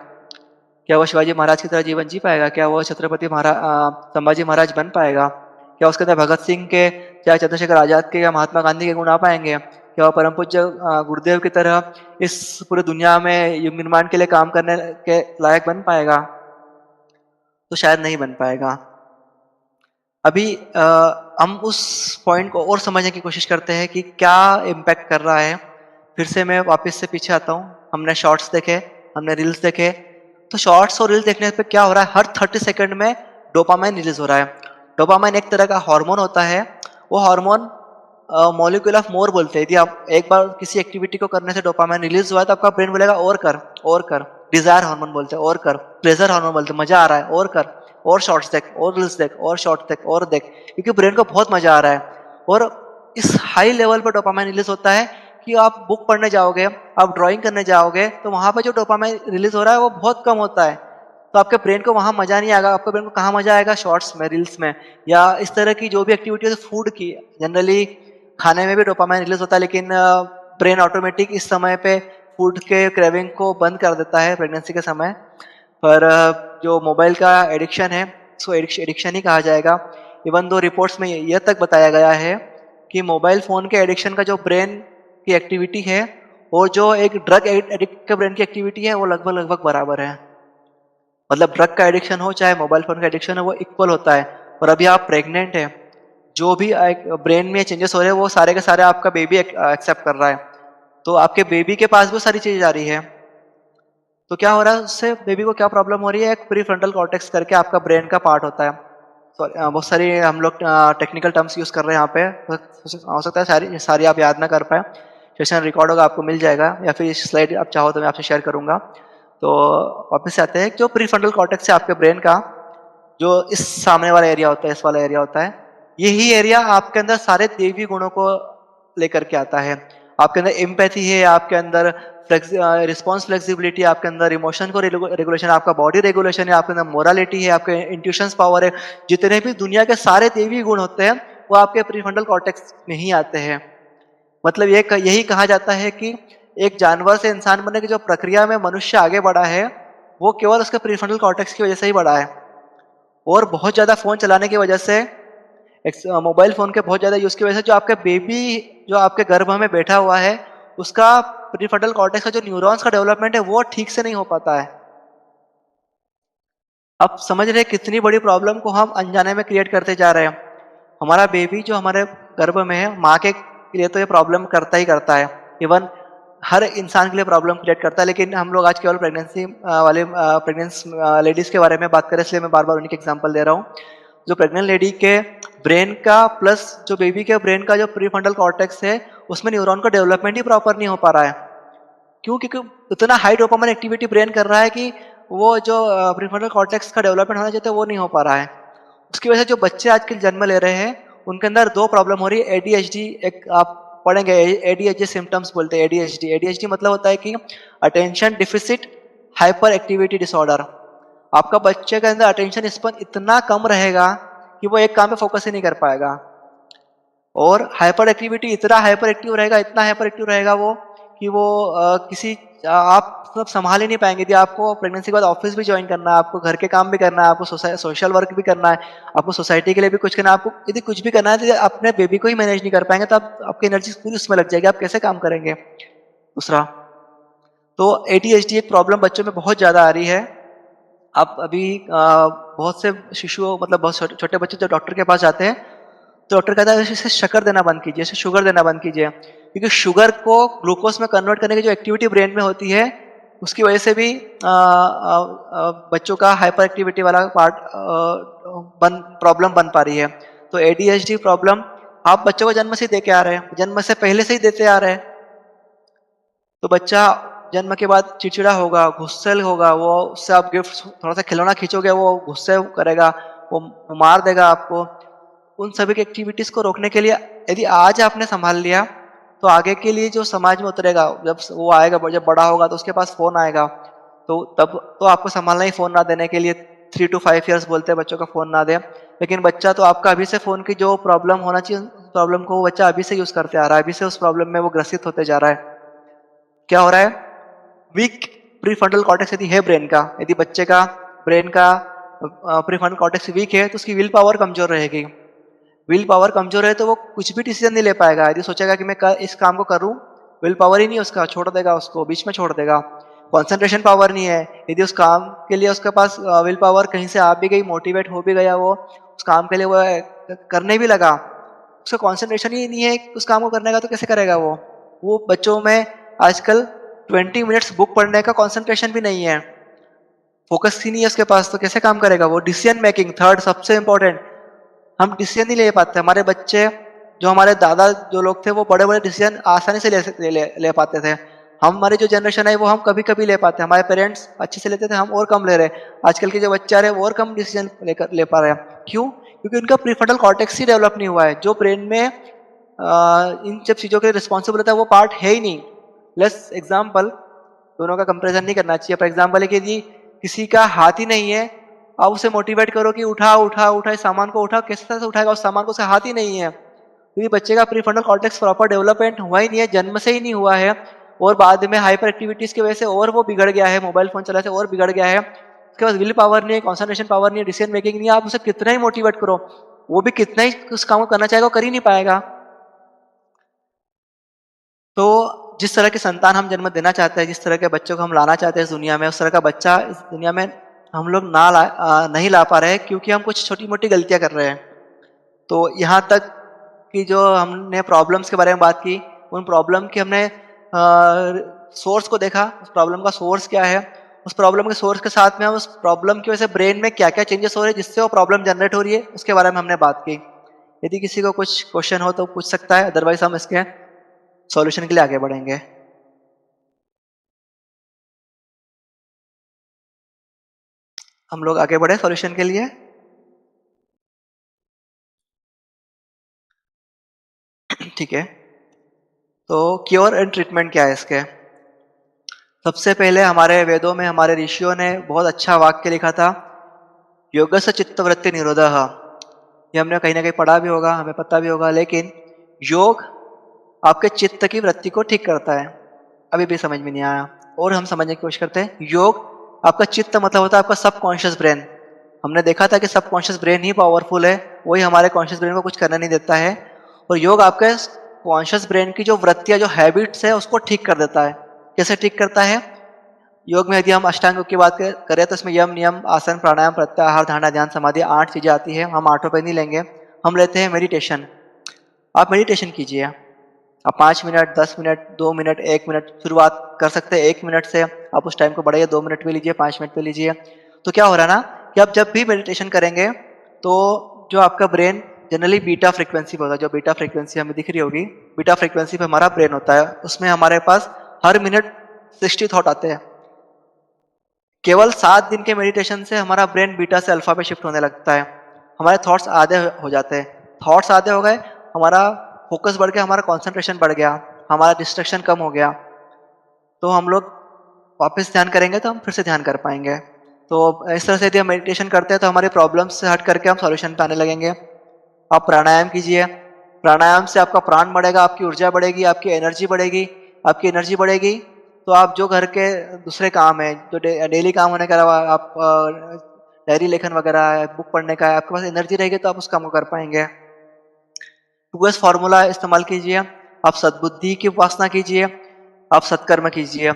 क्या वो शिवाजी महाराज की तरह जीवन जी पाएगा? क्या वो संभाजी महाराज बन पाएगा? क्या उसके अंदर भगत सिंह के, या चंद्रशेखर आज़ाद के, या महात्मा गांधी के गुण आ पाएँगे? क्या वो परम पूज्य गुरुदेव की तरह इस पूरी दुनिया में युग निर्माण के लिए काम करने के लायक बन पाएगा? तो शायद नहीं बन पाएगा। अभी हम उस पॉइंट को और समझने की कोशिश करते हैं कि क्या इम्पैक्ट कर रहा है। फिर से मैं वापस से पीछे आता हूँ। हमने शॉर्ट्स देखे, हमने रील्स देखे। तो शॉर्ट्स और रील्स देखने पे क्या हो रहा है, हर 30 सेकंड में डोपामाइन रिलीज हो रहा है। डोपामाइन एक तरह का हार्मोन होता है। वो हार्मोन मॉलिक्यूल ऑफ मोर बोलते हैं। यदि आप एक बार किसी एक्टिविटी को करने से डोपामाइन रिलीज हुआ है तो आपका ब्रेन बोलेगा और कर, और कर। डिजायर हार्मोन बोलते हैं, और कर। प्लेजर हार्मोन बोलते हैं, मजा आ रहा है और कर, और शॉर्ट्स देख, और रील्स देख, और शॉर्ट्स देख, और देख, क्योंकि ब्रेन को बहुत मजा आ रहा है। और इस हाई लेवल पर डोपामाइन रिलीज होता है कि आप बुक पढ़ने जाओगे, आप ड्राइंग करने जाओगे, तो वहां पर जो डोपामाइन रिलीज हो रहा है वो बहुत कम होता है। तो आपके ब्रेन को वहां मजा नहीं आएगा। आपके ब्रेन को कहाँ मजा आएगा? शॉर्ट्स में, रील्स में, या इस तरह की जो भी एक्टिविटी है फूड की। जनरली खाने में भी डोपामाइन रिलीज होता है, लेकिन ब्रेन ऑटोमेटिक इस समय पे फूड के क्रेविंग को बंद कर देता है प्रेगनेंसी के समय। पर जो मोबाइल का एडिक्शन है, इसको एडिक्शन ही कहा जाएगा। इवन दो रिपोर्ट्स में ये तक बताया गया है कि मोबाइल फ़ोन के एडिक्शन का जो ब्रेन की एक्टिविटी है, और जो एक ड्रग एडिक्ट के ब्रेन की एक्टिविटी है, वो लगभग लगभग बराबर है। मतलब ड्रग का एडिक्शन हो चाहे मोबाइल फ़ोन का एडिक्शन हो, वो इक्वल होता है। और अभी आप प्रेग्नेंट हैं, जो भी ब्रेन में चेंजेस हो रहे हैं, वो सारे के सारे आपका बेबी एक्सेप्ट कर रहा है। तो आपके बेबी के पास भी सारी चीज़ें जा रही है। तो क्या हो रहा है उससे, बेबी को क्या प्रॉब्लम हो रही है, एक प्रीफ्रंटल कॉर्टेक्स करके आपका ब्रेन का पार्ट होता है। बहुत सारी हम लोग टेक्निकल टर्म्स यूज़ कर रहे हैं यहाँ पे, हो सकता है सारी सारी आप याद ना कर पाए। सेशन रिकॉर्ड होगा, आपको मिल जाएगा, या फिर स्लाइड आप चाहो तो मैं आपसे शेयर करूँगा। तो वापस से आते हैं, जो प्रीफ्रंटल कॉर्टेक्स है आपके ब्रेन का, जो इस सामने वाला एरिया होता है, इस वाला एरिया होता है, यही एरिया आपके अंदर सारे दैवी गुणों को लेकर के आता है। आपके अंदर एम्पैथी है, आपके अंदर रिस्पॉन्स फ्लेक्सिबिलिटी, आपके अंदर इमोशन को रेगुलेशन, आपका बॉडी रेगुलेशन है, आपके अंदर मोरालिटी है, आपके इंट्यूशंस पावर है। जितने भी दुनिया के सारे दैवी गुण होते हैं, वो आपके प्रीफ्रंटल कॉर्टेक्स में ही आते हैं। मतलब यही कहा जाता है कि एक जानवर से इंसान बनने की जो प्रक्रिया में मनुष्य आगे बढ़ा है, वो केवल उसके प्रीफ्रंटल कॉर्टेक्स की वजह से ही बढ़ा है। और बहुत ज़्यादा फ़ोन चलाने की वजह से, मोबाइल फ़ोन के बहुत ज़्यादा यूज़ की वजह से, जो आपके बेबी जो आपके गर्भ में बैठा हुआ है, उसका प्रीफ्रंटल कॉर्टेक्स का जो न्यूरॉन्स का डेवलपमेंट है, वो ठीक से नहीं हो पाता है। आप समझ रहे हैं कितनी बड़ी प्रॉब्लम को हम अनजाने में क्रिएट करते जा रहे हैं। हमारा बेबी जो हमारे गर्भ में है, माँ के लिए तो ये प्रॉब्लम करता ही करता है। इवन हर इंसान के लिए प्रॉब्लम क्रिएट करता है, लेकिन हम लोग आज केवल प्रेगनेंसी वाले प्रेग्नेंस लेडीज़ के बारे में बात करें, इसलिए मैं बार बार उन्हीं के एग्जाम्पल दे रहा हूँ। जो प्रेग्नेंट लेडी के ब्रेन का प्लस जो बेबी के ब्रेन का जो प्रीफ्रंटल कॉर्टेक्स है, उसमें न्यूरॉन का डेवलपमेंट ही प्रॉपर नहीं हो पा रहा है। क्यों? क्योंकि इतना हाई डोपामाइन एक्टिविटी ब्रेन कर रहा है कि वो जो प्रीफ्रंटल कॉर्टेक्स का डेवलपमेंट होना चाहिए, वो नहीं हो पा रहा है। उसकी वजह से जो बच्चे आजकल जन्म ले रहे हैं, उनके अंदर दो प्रॉब्लम हो रही है। एडीएचडी, एक आप पढ़ेंगे, एडीएचडी सिम्टम्स बोलते हैं। एडीएचडी एडीएचडी मतलब होता है कि attention deficit hyper activity disorder. आपका बच्चे के अंदर अटेंशन स्पैन इतना कम रहेगा कि वो एक काम पे फोकस ही नहीं कर पाएगा। और हाइपर एक्टिविटी, इतना हाइपर एक्टिव रहेगा, इतना हाइपर एक्टिव रहेगा वो, कि वो आप मतलब संभाल ही नहीं पाएंगे। यदि आपको प्रेगनेंसी के बाद ऑफिस भी ज्वाइन करना है, आपको घर के काम भी करना है, आपको सोशल वर्क भी करना है, आपको सोसाइटी के लिए भी कुछ करना है, आपको यदि कुछ भी करना है, तो अपने बेबी को ही मैनेज नहीं कर पाएंगे, तो आपकी एनर्जी पूरी उसमें लग जाएगी, आप कैसे काम करेंगे। दूसरा, तो एडीएचडी एक प्रॉब्लम बच्चों में बहुत ज़्यादा आ रही है। आप अभी बहुत से शिशुओं, मतलब बहुत छोटे छोटे बच्चे जब डॉक्टर के पास जाते हैं, तो डॉक्टर कहता है इसे शक्कर देना बंद कीजिए, इसे शुगर देना बंद कीजिए, क्योंकि शुगर को ग्लूकोज में कन्वर्ट करने की जो एक्टिविटी ब्रेन में होती है, उसकी वजह से भी बच्चों का हाइपर एक्टिविटी वाला पार्ट प्रॉब्लम बन पा रही है। तो एडीएचडी प्रॉब्लम आप बच्चों को जन्म से ही दे के आ रहे हैं, जन्म से पहले से ही देते आ रहे हैं। तो बच्चा जन्म के बाद चिड़चिड़ा होगा, गुस्सैल होगा, वो उससे आप गिफ्ट थोड़ा सा खिलौना खींचोगे, वो गुस्से करेगा, वो मार देगा आपको। उन सभी की एक्टिविटीज को रोकने के लिए यदि आज आपने संभाल लिया, तो आगे के लिए जो समाज में उतरेगा, जब वो आएगा, जब बड़ा होगा, तो उसके पास फोन आएगा, तो तब तो आपको संभालना ही फोन ना देने के लिए। 3 to 5 years बोलते हैं बच्चों का फोन ना दें, लेकिन बच्चा तो आपका अभी से फोन की जो प्रॉब्लम होना चाहिए, प्रॉब्लम को वो बच्चा अभी से यूज करते आ रहा है, अभी से उस प्रॉब्लम में वो ग्रसित होते जा रहा है। क्या हो रहा है? वीक प्रीफ्रंटल कॉर्टेक्स यदि है ब्रेन का, यदि बच्चे का ब्रेन का प्रीफ्रंटल कॉर्टेक्स वीक है, तो उसकी विल पावर कमजोर रहेगी। विल पावर कमजोर है तो वो कुछ भी डिसीजन नहीं ले पाएगा। यदि सोचेगा कि मैं इस काम को करूं, विल पावर ही नहीं है उसका, छोड़ देगा, उसको बीच में छोड़ देगा। कंसंट्रेशन पावर नहीं है, यदि उस काम के लिए उसके पास विल पावर कहीं से आ भी गई, मोटिवेट हो भी गया, वो उस काम के लिए वो करने भी लगा, उसका कंसंट्रेशन ही नहीं है उस काम को करने का, तो कैसे करेगा वो बच्चों में आजकल 20 मिनट्स बुक पढ़ने का कंसंट्रेशन भी नहीं है, फोकस ही नहीं है उसके पास, तो कैसे काम करेगा वो। डिसीजन मेकिंग, थर्ड सबसे इंपॉर्टेंट, हम डिसीजन नहीं ले पाते। हमारे बच्चे, जो हमारे दादा जो लोग थे, वो बड़े बड़े डिसीजन आसानी से ले पाते थे। हमारी जो जनरेशन है, वो हम कभी कभी ले पाते हैं। हमारे पेरेंट्स अच्छे से लेते थे, हम और कम ले रहे हैं। आजकल के जो बच्चे आ रहे हैं, वो और कम डिसीजन ले पा रहे हैं। क्यों? क्योंकि उनका प्रीफ्रंटल कॉर्टेक्स ही डेवलप नहीं हुआ है, जो ब्रेन में इन सब चीज़ों के लिए रिस्पॉन्सिबल होता है, वो पार्ट है ही नहीं। लेट्स एग्जाम्पल, दोनों का कंपेरिजन नहीं करना चाहिए, पर एग्जाम्पल है कि यदि किसी का हाथ ही नहीं है, आप उसे मोटिवेट करो कि उठा उठा उठा, इस सामान को उठा, किस तरह से उठाएगा उस सामान को, उसका हाथ ही नहीं है। क्योंकि बच्चे का प्रीफ्रंटल कॉर्टेक्स प्रॉपर डेवलपमेंट हुआ ही नहीं है, जन्म से ही नहीं हुआ है। और बाद में हाइपर एक्टिविटीज की वजह से और वो बिगड़ गया है, मोबाइल फोन चलाने से और बिगड़ गया है, उसके पास विल पावर नहीं है, कॉन्सेंट्रेशन पावर नहीं है, डिसीजन मेकिंग नहीं है, आप उसे कितना ही मोटिवेट करो, वो भी कितना ही उस काम को करना चाहेगा वो कर ही नहीं पाएगा। तो जिस तरह की संतान हम जन्म देना चाहते हैं, जिस तरह के बच्चों को हम लाना चाहते हैं इस दुनिया में, उस तरह का बच्चा इस दुनिया में हम लोग नहीं ला पा रहे हैं, क्योंकि हम कुछ छोटी मोटी गलतियां कर रहे हैं। तो यहाँ तक कि जो हमने प्रॉब्लम्स के बारे में बात की, उन प्रॉब्लम की हमने सोर्स को देखा, उस प्रॉब्लम का सोर्स क्या है, उस प्रॉब्लम के सोर्स के साथ में हम उस प्रॉब्लम की वजह से ब्रेन में क्या क्या चेंजेस हो रहे हैं जिससे वो प्रॉब्लम जनरेट हो रही है, उसके बारे में हमने बात की। यदि किसी को कुछ क्वेश्चन हो तो पूछ सकता है, अदरवाइज हम इसके सॉल्यूशन के लिए आगे बढ़ेंगे। हम लोग आगे बढ़े सॉल्यूशन के लिए। ठीक है, तो क्योर एंड ट्रीटमेंट क्या है इसके? सबसे पहले हमारे वेदों में हमारे ऋषियों ने बहुत अच्छा वाक्य लिखा था, योगस्य चित्तवृत्ति निरोधः। ये हमने कहीं ना कहीं पढ़ा भी होगा, हमें पता भी होगा, लेकिन योग आपके चित्त की वृत्ति को ठीक करता है। अभी भी समझ में नहीं आया, और हम समझने की कोशिश करते हैं। योग आपका चित्त मतलब होता है आपका सबकॉन्शियस ब्रेन। हमने देखा था कि सबकॉन्शियस ब्रेन ही पावरफुल है, वही हमारे कॉन्शियस ब्रेन को कुछ करने नहीं देता है। और योग आपके कॉन्शियस ब्रेन की जो वृत्तियां, जो हैबिट्स है, उसको ठीक कर देता है। कैसे ठीक करता है? योग में यदि हम अष्टांग योग की बात करें तो इसमें यम, नियम, आसन, प्राणायाम, प्रत्याहार, धारणा, ध्यान, समाधि 8 चीजें आती है। हम आठों पे नहीं लेंगे, हम लेते हैं मेडिटेशन। आप मेडिटेशन कीजिए, आप 5 मिनट, 10 मिनट, 2 मिनट, 1 मिनट शुरुआत कर सकते हैं। 1 मिनट से आप उस टाइम को बढ़ाइए, 2 मिनट पे लीजिए, 5 मिनट पे लीजिए। तो क्या हो रहा है ना कि आप जब भी मेडिटेशन करेंगे तो जो आपका ब्रेन जनरली बीटा फ्रिक्वेंसी पे होता है, जो बीटा फ्रिक्वेंसी हमें दिख रही होगी, बीटा फ्रिक्वेंसी पे हमारा ब्रेन होता है। उसमें हमारे पास हर मिनट 60 थॉट आते हैं। केवल 7 दिन के मेडिटेशन से हमारा ब्रेन बीटा से अल्फा पे शिफ्ट होने लगता है। हमारे थॉट्स आधे हो जाते हैं। थॉट्स आधे हो गए, हमारा फोकस बढ़ गया, हमारा कंसंट्रेशन बढ़ गया, हमारा डिस्ट्रैक्शन कम हो गया। तो हम लोग वापस ध्यान करेंगे तो हम फिर से ध्यान कर पाएंगे। तो इस तरह से यदि हम मेडिटेशन करते हैं तो हमारे प्रॉब्लम्स से हट करके हम सॉल्यूशन पे आने लगेंगे। आप प्राणायाम कीजिए, प्राणायाम से आपका प्राण बढ़ेगा, आपकी ऊर्जा बढ़ेगी, आपकी एनर्जी बढ़ेगी। आपकी एनर्जी बढ़ेगी तो आप जो घर के दूसरे काम है, जो डेली काम होने के अलावा आप डायरी लेखन वगैरह है, बुक पढ़ने का है, आपके पास एनर्जी रहेगी तो आप उस काम को कर पाएंगे। 2S फॉर्मूला इस्तेमाल कीजिए, आप सद्बुद्धि की उपासना कीजिए, आप सत्कर्म कीजिए।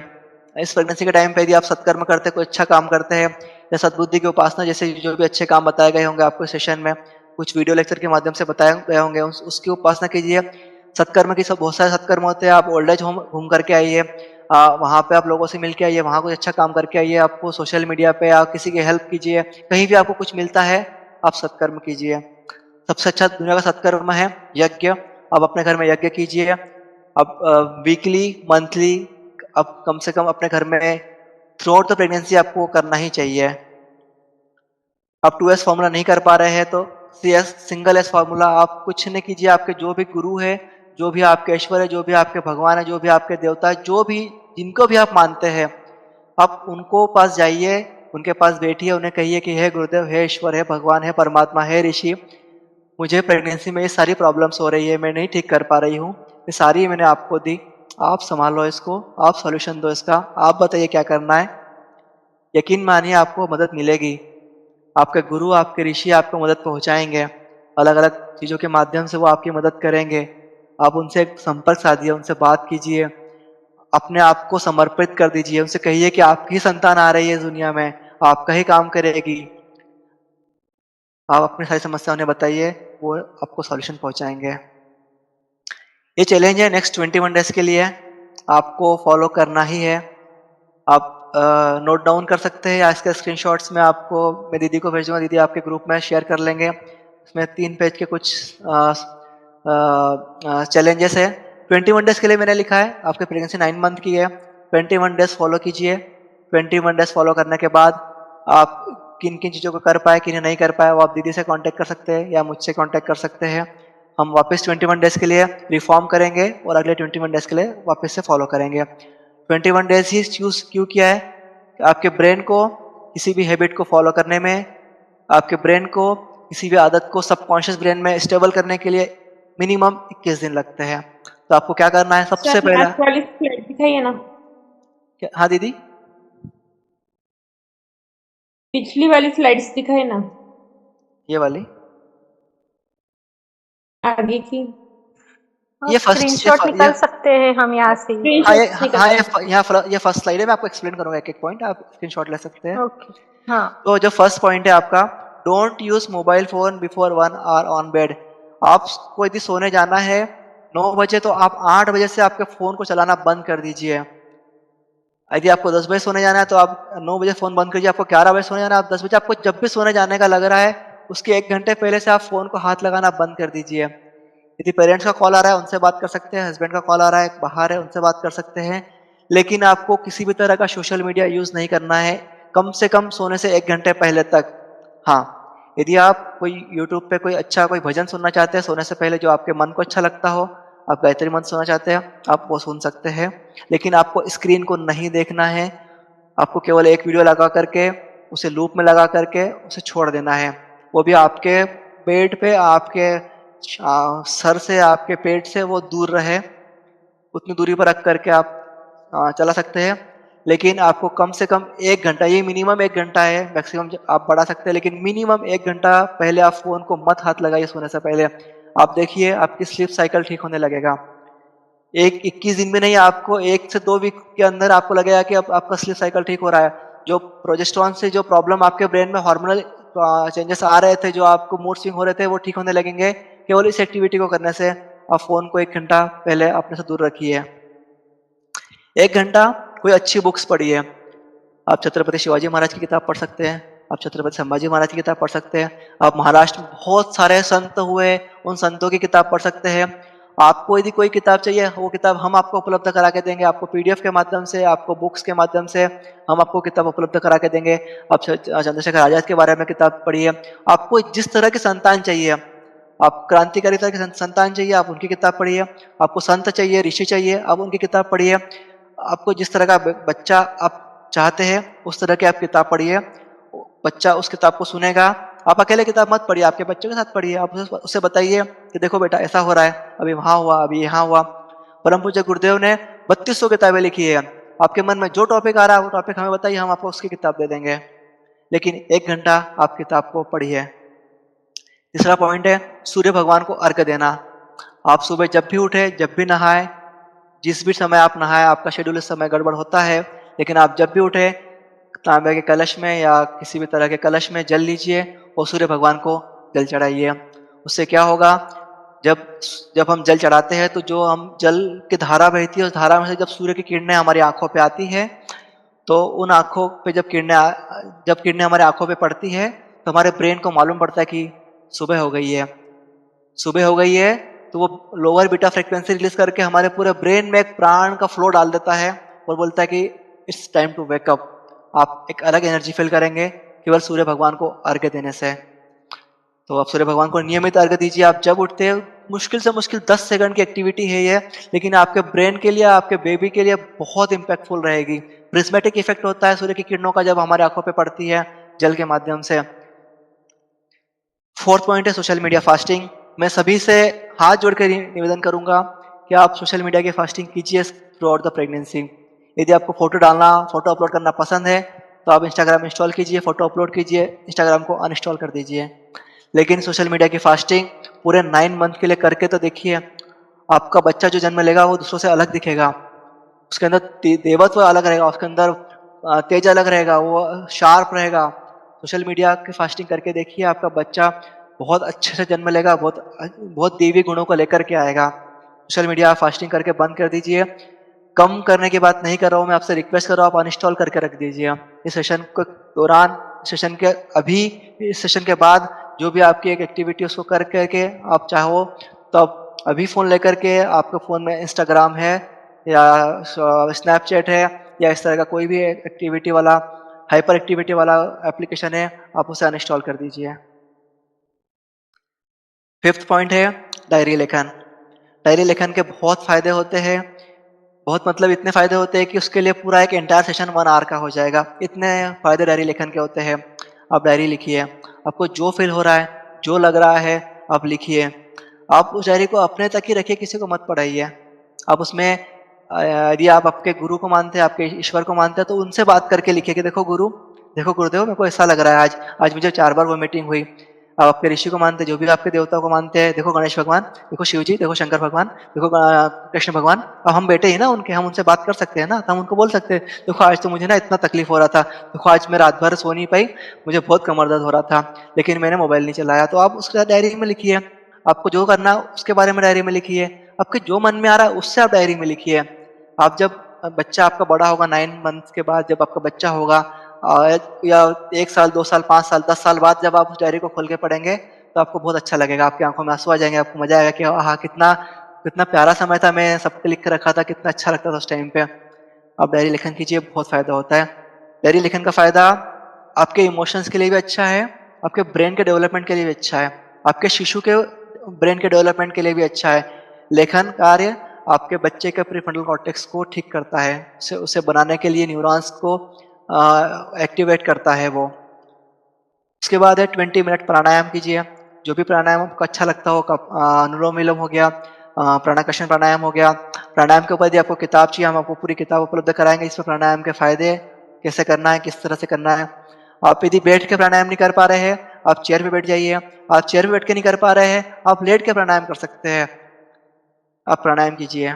इस प्रेगनेंसी के टाइम पे यदि आप सत्कर्म करते हैं, कोई अच्छा काम करते हैं, या सद्बुद्धि की उपासना जैसे जो भी अच्छे काम बताए गए होंगे आपको सेशन में, कुछ वीडियो लेक्चर के माध्यम से बताए गए होंगे, उसकी उपासना कीजिए। सत्कर्म की सब बहुत सारे सत्कर्म होते हैं। आप ओल्ड एज होम घूम करके आइए, वहाँ पे आप लोगों से मिल के आइए, वहाँ कुछ अच्छा काम करके आइए। आपको सोशल मीडिया पे आप किसी की हेल्प कीजिए, कहीं भी आपको कुछ मिलता है आप सत्कर्म कीजिए। सबसे अच्छा दुनिया का सत्कर्म है यज्ञ। आप अपने घर में यज्ञ कीजिए। अब वीकली, मंथली, अब कम से कम अपने घर में थ्रू आउट द प्रेगनेंसी आपको करना ही चाहिए। आप 2S फॉर्मूला नहीं कर पा रहे हैं तो CS सिंगल S फॉर्मूला। आप कुछ नहीं कीजिए, आपके जो भी गुरु है, जो भी आपके ईश्वर है, जो भी आपके भगवान है, जो भी आपके देवता है, जो भी जिनको भी आप मानते हैं, आप उनको पास जाइए, उनके पास बैठिए, उन्हें कहिए कि हे गुरुदेव, हे ईश्वर, हे भगवान, हे परमात्मा, हे ऋषि, मुझे प्रेगनेंसी में ये सारी प्रॉब्लम्स हो रही है, मैं नहीं ठीक कर पा रही हूँ, ये सारी मैंने आपको दी, आप संभालो इसको, आप सॉल्यूशन दो इसका, आप बताइए क्या करना है। यकीन मानिए आपको मदद मिलेगी। आपके गुरु, आपके ऋषि आपको मदद पहुंचाएंगे। अलग अलग चीज़ों के माध्यम से वो आपकी मदद करेंगे। आप उनसे संपर्क साधिए, उनसे बात कीजिए, अपने आप को समर्पित कर दीजिए, उनसे कहिए कि आपकी संतान आ रही है इस दुनिया में, आपका ही काम करेगी। आप अपनी सारी समस्या उन्हें बताइए, वो आपको सॉल्यूशन पहुंचाएंगे। ये चैलेंज है नेक्स्ट 21 डेज के लिए, आपको फॉलो करना ही है। आप नोट डाउन कर सकते हैं, या इसके स्क्रीनशॉट्स में आपको मैं दीदी को भेजूंगा, दीदी आपके ग्रुप में शेयर कर लेंगे। इसमें 3 पेज के कुछ चैलेंजेस है। 21 डेज के लिए मैंने लिखा है, आपकी प्रेगनेंसी 9 मंथ की है, 21 डेज फॉलो कीजिए। 21 डेज फॉलो करने के बाद आप किन किन चीज़ों को कर पाए, किन नहीं कर पाए, वो आप दीदी से कांटेक्ट कर सकते हैं या मुझसे कांटेक्ट कर सकते हैं। हम वापस 21 डेज के लिए रिफॉर्म करेंगे और अगले 21 डेज के लिए वापस से फॉलो करेंगे। 21 डेज ही चूज क्यों किया है? आपके ब्रेन को किसी भी हैबिट को फॉलो करने में, आपके ब्रेन को किसी भी आदत को सबकॉन्शियस ब्रेन में स्टेबल करने के लिए मिनिमम 21 दिन लगते हैं। तो आपको क्या करना है? सबसे सर पहला लास्ट वाली स्लाइड दिखाइए ना। हाँ दीदी। पिछली वाली स्लाइड्स दिखाइए ना, ये वाली। आगे की। ये फर्स्ट स्क्रीनशॉट निकाल सकते हैं हम यहाँ से। हाँ ये स्क्रीनशॉट हाँ निकलवाइए। ये फर्स्ट स्लाइड है, मैं आपको एक्सप्लेन करूंगा एक एक पॉइंट, आप स्क्रीनशॉट ले सकते हैं। ओके। हाँ। तो जो फर्स्ट पॉइंट है आपका, don't use mobile phone before 1 hour on bed. आपको यदि सोने जाना है 9 बजे, तो आप 8 बजे से आपके फोन को चलाना बंद कर दीजिए। यदि आपको 10 बजे सोने जाना है तो आप 9 बजे फोन बंद करिए। आपको 11 बजे सोने जाना है, आप 10 बजे, आपको जब भी सोने जाने का लग रहा है उसके 1 घंटे पहले से आप फोन को हाथ लगाना बंद कर दीजिए। यदि पेरेंट्स का कॉल आ रहा है उनसे बात कर सकते हैं, हस्बैंड का कॉल आ रहा है बाहर है उनसे बात कर सकते हैं, लेकिन आपको किसी भी तरह का सोशल मीडिया यूज नहीं करना है कम से कम सोने से 1 घंटे पहले तक। हाँ, यदि आप कोई यूट्यूब पे कोई अच्छा कोई भजन सुनना चाहते हैं सोने से पहले, जो आपके मन को अच्छा लगता हो, आप गायत्री मंत्र सुनना चाहते हैं, आप वो सुन सकते हैं, लेकिन आपको स्क्रीन को नहीं देखना है। आपको केवल एक वीडियो लगा करके उसे लूप में लगा करके उसे छोड़ देना है। वो भी आपके पेट पे, आपके सर से, आपके पेट से वो दूर रहे, उतनी दूरी पर रख करके आप चला सकते हैं। लेकिन आपको कम से कम 1 घंटा, ये मिनिमम 1 घंटा है, मैक्सिमम आप बढ़ा सकते हैं, लेकिन मिनिमम 1 घंटा पहले आप फोन को मत हाथ लगाइए सोने से पहले। आप देखिए आपकी स्लीप साइकिल ठीक होने लगेगा। एक 21 दिन में नहीं, आपको 1 से 2 वीक के अंदर आपको लगेगा कि अब आपका स्लीप साइकिल ठीक हो रहा है। जो प्रोजेस्टेरॉन से जो प्रॉब्लम आपके ब्रेन में हार्मोनल चेंजेस आ रहे थे, जो आपको मूड स्विंग हो रहे थे, वो ठीक होने लगेंगे केवल इस एक्टिविटी को करने से। आप फोन को 1 घंटा पहले अपने से दूर रखिए। 1 घंटा कोई अच्छी बुक्स पढ़िए। आप छत्रपति शिवाजी महाराज की किताब पढ़ सकते हैं, आप छत्रपति संभाजी महाराज की किताब पढ़ सकते हैं, आप महाराष्ट्र में बहुत सारे संत हुए उन संतों की किताब पढ़ सकते हैं। आपको यदि कोई किताब चाहिए वो किताब हम आपको उपलब्ध करा के देंगे, आपको पीडीएफ के माध्यम से, आपको बुक्स के माध्यम से हम आपको किताब उपलब्ध करा के देंगे। आप चंद्रशेखर आजाद के बारे में किताब पढ़िए। आपको जिस तरह की संतान चाहिए, आप क्रांतिकारी तरह की संतान चाहिए आप उनकी किताब पढ़िए, आपको संत चाहिए, ऋषि चाहिए, आप उनकी किताब पढ़िए। आपको जिस तरह का बच्चा आप चाहते हैं उस तरह की आप किताब पढ़िए। बच्चा उस किताब को सुनेगा। आप अकेले किताब मत पढ़िए, आपके बच्चों के साथ पढ़िए। आप उससे बताइए कि देखो बेटा ऐसा हो रहा है, अभी वहां हुआ, अभी यहाँ हुआ। परम पूज्य गुरुदेव ने 3200 किताबें लिखी है। आपके मन में जो टॉपिक आ रहा है वो टॉपिक हमें बताइए, हम आपको उसकी किताब दे देंगे, लेकिन 1 घंटा आप किताब को पढ़िए। तीसरा पॉइंट है सूर्य भगवान को अर्घ देना। आप सुबह जब भी उठे, जब भी नहाए, जिस भी समय आप नहाए, आपका शेड्यूल इस समय गड़बड़ होता है, लेकिन आप जब भी उठे तांबे के कलश में या किसी भी तरह के कलश में जल लीजिए और सूर्य भगवान को जल चढ़ाइए। उससे क्या होगा, जब जब हम जल चढ़ाते हैं तो जो हम जल की धारा बहती है, उस धारा में से जब सूर्य की किरणें हमारी आंखों पे आती है, तो उन आंखों पे जब किरणें हमारे आंखों पे पड़ती है तो हमारे ब्रेन को मालूम पड़ता है कि सुबह हो गई है। सुबह हो गई है तो वो लोअर बीटा फ्रिक्वेंसी रिलीज करके हमारे पूरे ब्रेन में एक प्राण का फ्लो डाल देता है और बोलता है कि it's time to wake up. आप एक अलग एनर्जी फील करेंगे केवल सूर्य भगवान को अर्घ्य देने से। तो आप सूर्य भगवान को नियमित अर्घ्य दीजिए। आप जब उठते हैं, मुश्किल से मुश्किल 10 सेकंड की एक्टिविटी है ये, लेकिन आपके ब्रेन के लिए, आपके बेबी के लिए बहुत इम्पैक्टफुल रहेगी। प्रिज्मेटिक इफेक्ट होता है सूर्य की किरणों का जब हमारे आंखों पे पड़ती है जल के माध्यम से। फोर्थ पॉइंट है सोशल मीडिया फास्टिंग। मैं सभी से हाथ जोड़कर निवेदन करूंगा कि आप सोशल मीडिया की फास्टिंग कीजिए थ्रू आउट द प्रेगनेंसी। यदि आपको फोटो डालना, फोटो अपलोड करना पसंद है तो आप इंस्टाग्राम इंस्टॉल कीजिए, फोटो अपलोड कीजिए, इंस्टाग्राम को अनइंस्टॉल कर दीजिए। लेकिन सोशल मीडिया की फास्टिंग पूरे 9 मंथ के लिए करके तो देखिए। आपका बच्चा जो जन्म लेगा वो दूसरों से अलग दिखेगा, उसके अंदर देवत्व अलग रहेगा, उसके अंदर तेज अलग रहेगा, वो शार्प रहेगा। सोशल मीडिया की फास्टिंग करके देखिए, आपका बच्चा बहुत अच्छे से जन्म लेगा, बहुत बहुत देवी गुणों को लेकर के आएगा। सोशल मीडिया फास्टिंग करके बंद कर दीजिए। कम करने की बात नहीं कर रहा हूँ, मैं आपसे रिक्वेस्ट कर रहा हूँ आप अनइंस्टॉल करके रख दीजिए। इस सेशन के दौरान, सेशन के अभी, इस सेशन के बाद जो भी आपकी एक एक्टिविटी उसको कर करके आप चाहो तो आप अभी फ़ोन लेकर के, आपके फ़ोन में इंस्टाग्राम है या स्नैपचैट है या इस तरह का कोई भी एक्टिविटी वाला, हाइपर एक्टिविटी वाला एप्लीकेशन है, आप उसे अनइंस्टॉल कर दीजिए। फिफ्थ पॉइंट है डायरी लेखन। डायरी लेखन के बहुत फायदे होते हैं, बहुत मतलब इतने फायदे होते हैं कि उसके लिए पूरा एक एंटायर सेशन 1 आवर का हो जाएगा। इतने फायदे डायरी लेखन के होते हैं। आप डायरी लिखिए, आपको जो फील हो रहा है, जो लग रहा है, आप लिखिए। आप उस डायरी को अपने तक ही रखिए, किसी को मत पढ़ाइए। आप उसमें यदि आप आपके गुरु को मानते हैं, आपके ईश्वर को मानते हैं, तो उनसे बात करके लिखिए कि देखो गुरु, देखो गुरुदेव, मेरे को ऐसा लग रहा है आज, आज मुझे 4 बार वोमिटिंग हुई। आप आपके ऋषि को मानते हैं, जो भी आपके देवता को मानते हैं, देखो गणेश भगवान, देखो शिव जी, देखो शंकर भगवान, देखो कृष्ण भगवान, अब हम बेटे ही ना उनके, हम उनसे बात कर सकते हैं ना, तो हम उनको बोल सकते हैं, देखो आज तो मुझे ना इतना तकलीफ हो रहा था, देखो आज मैं रात भर सो नहीं पाई, मुझे बहुत कमर दर्द हो रहा था, लेकिन मैंने मोबाइल नहीं चलाया। तो आप उसके साथ डायरी में लिखिए, आपको जो करना है उसके बारे में डायरी में लिखिए, आपके जो मन में आ रहा है उससे आप डायरी में लिखिए। आप जब बच्चा आपका बड़ा होगा 9 मंथ के बाद, जब आपका बच्चा होगा या 1 साल, 2 साल, 5 साल, 10 साल बाद जब आप उस डायरी को खोल के पढ़ेंगे, तो आपको बहुत अच्छा लगेगा, आपकी आंखों में आंसू आ जाएंगे, आपको मजा आएगा कि हाँ, कितना कितना प्यारा समय था, मैं सब पे लिख के रखा था, कितना अच्छा लगता था उस टाइम पे। आप डायरी लेखन कीजिए, बहुत फायदा होता है। डायरी लेखन का फायदा आपके इमोशंस के लिए भी अच्छा है, आपके ब्रेन के डेवलपमेंट के लिए भी अच्छा है, आपके शिशु के ब्रेन के डेवलपमेंट के लिए भी अच्छा है। लेखन कार्य आपके बच्चे के प्रीफ्रंटल कॉर्टेक्स को ठीक करता है, उसे उसे बनाने के लिए न्यूरॉन्स को एक्टिवेट करता है वो। उसके बाद है 20 मिनट प्राणायाम कीजिए, जो भी प्राणायाम आपको अच्छा लगता हो, अनुलोम विलोम हो गया, प्राणाकर्षण प्राणायाम हो गया। प्राणायाम के ऊपर यदि आपको किताब चाहिए, हम आपको पूरी किताब उपलब्ध कराएंगे, इसमें प्राणायाम के फायदे कैसे करना है, किस तरह से करना है। आप यदि बैठ के प्राणायाम नहीं कर पा रहे हैं, आप चेयर पे बैठ जाइए, आप चेयर पे बैठ के नहीं कर पा रहे हैं, आप लेट के प्राणायाम कर सकते हैं, आप प्राणायाम कीजिए।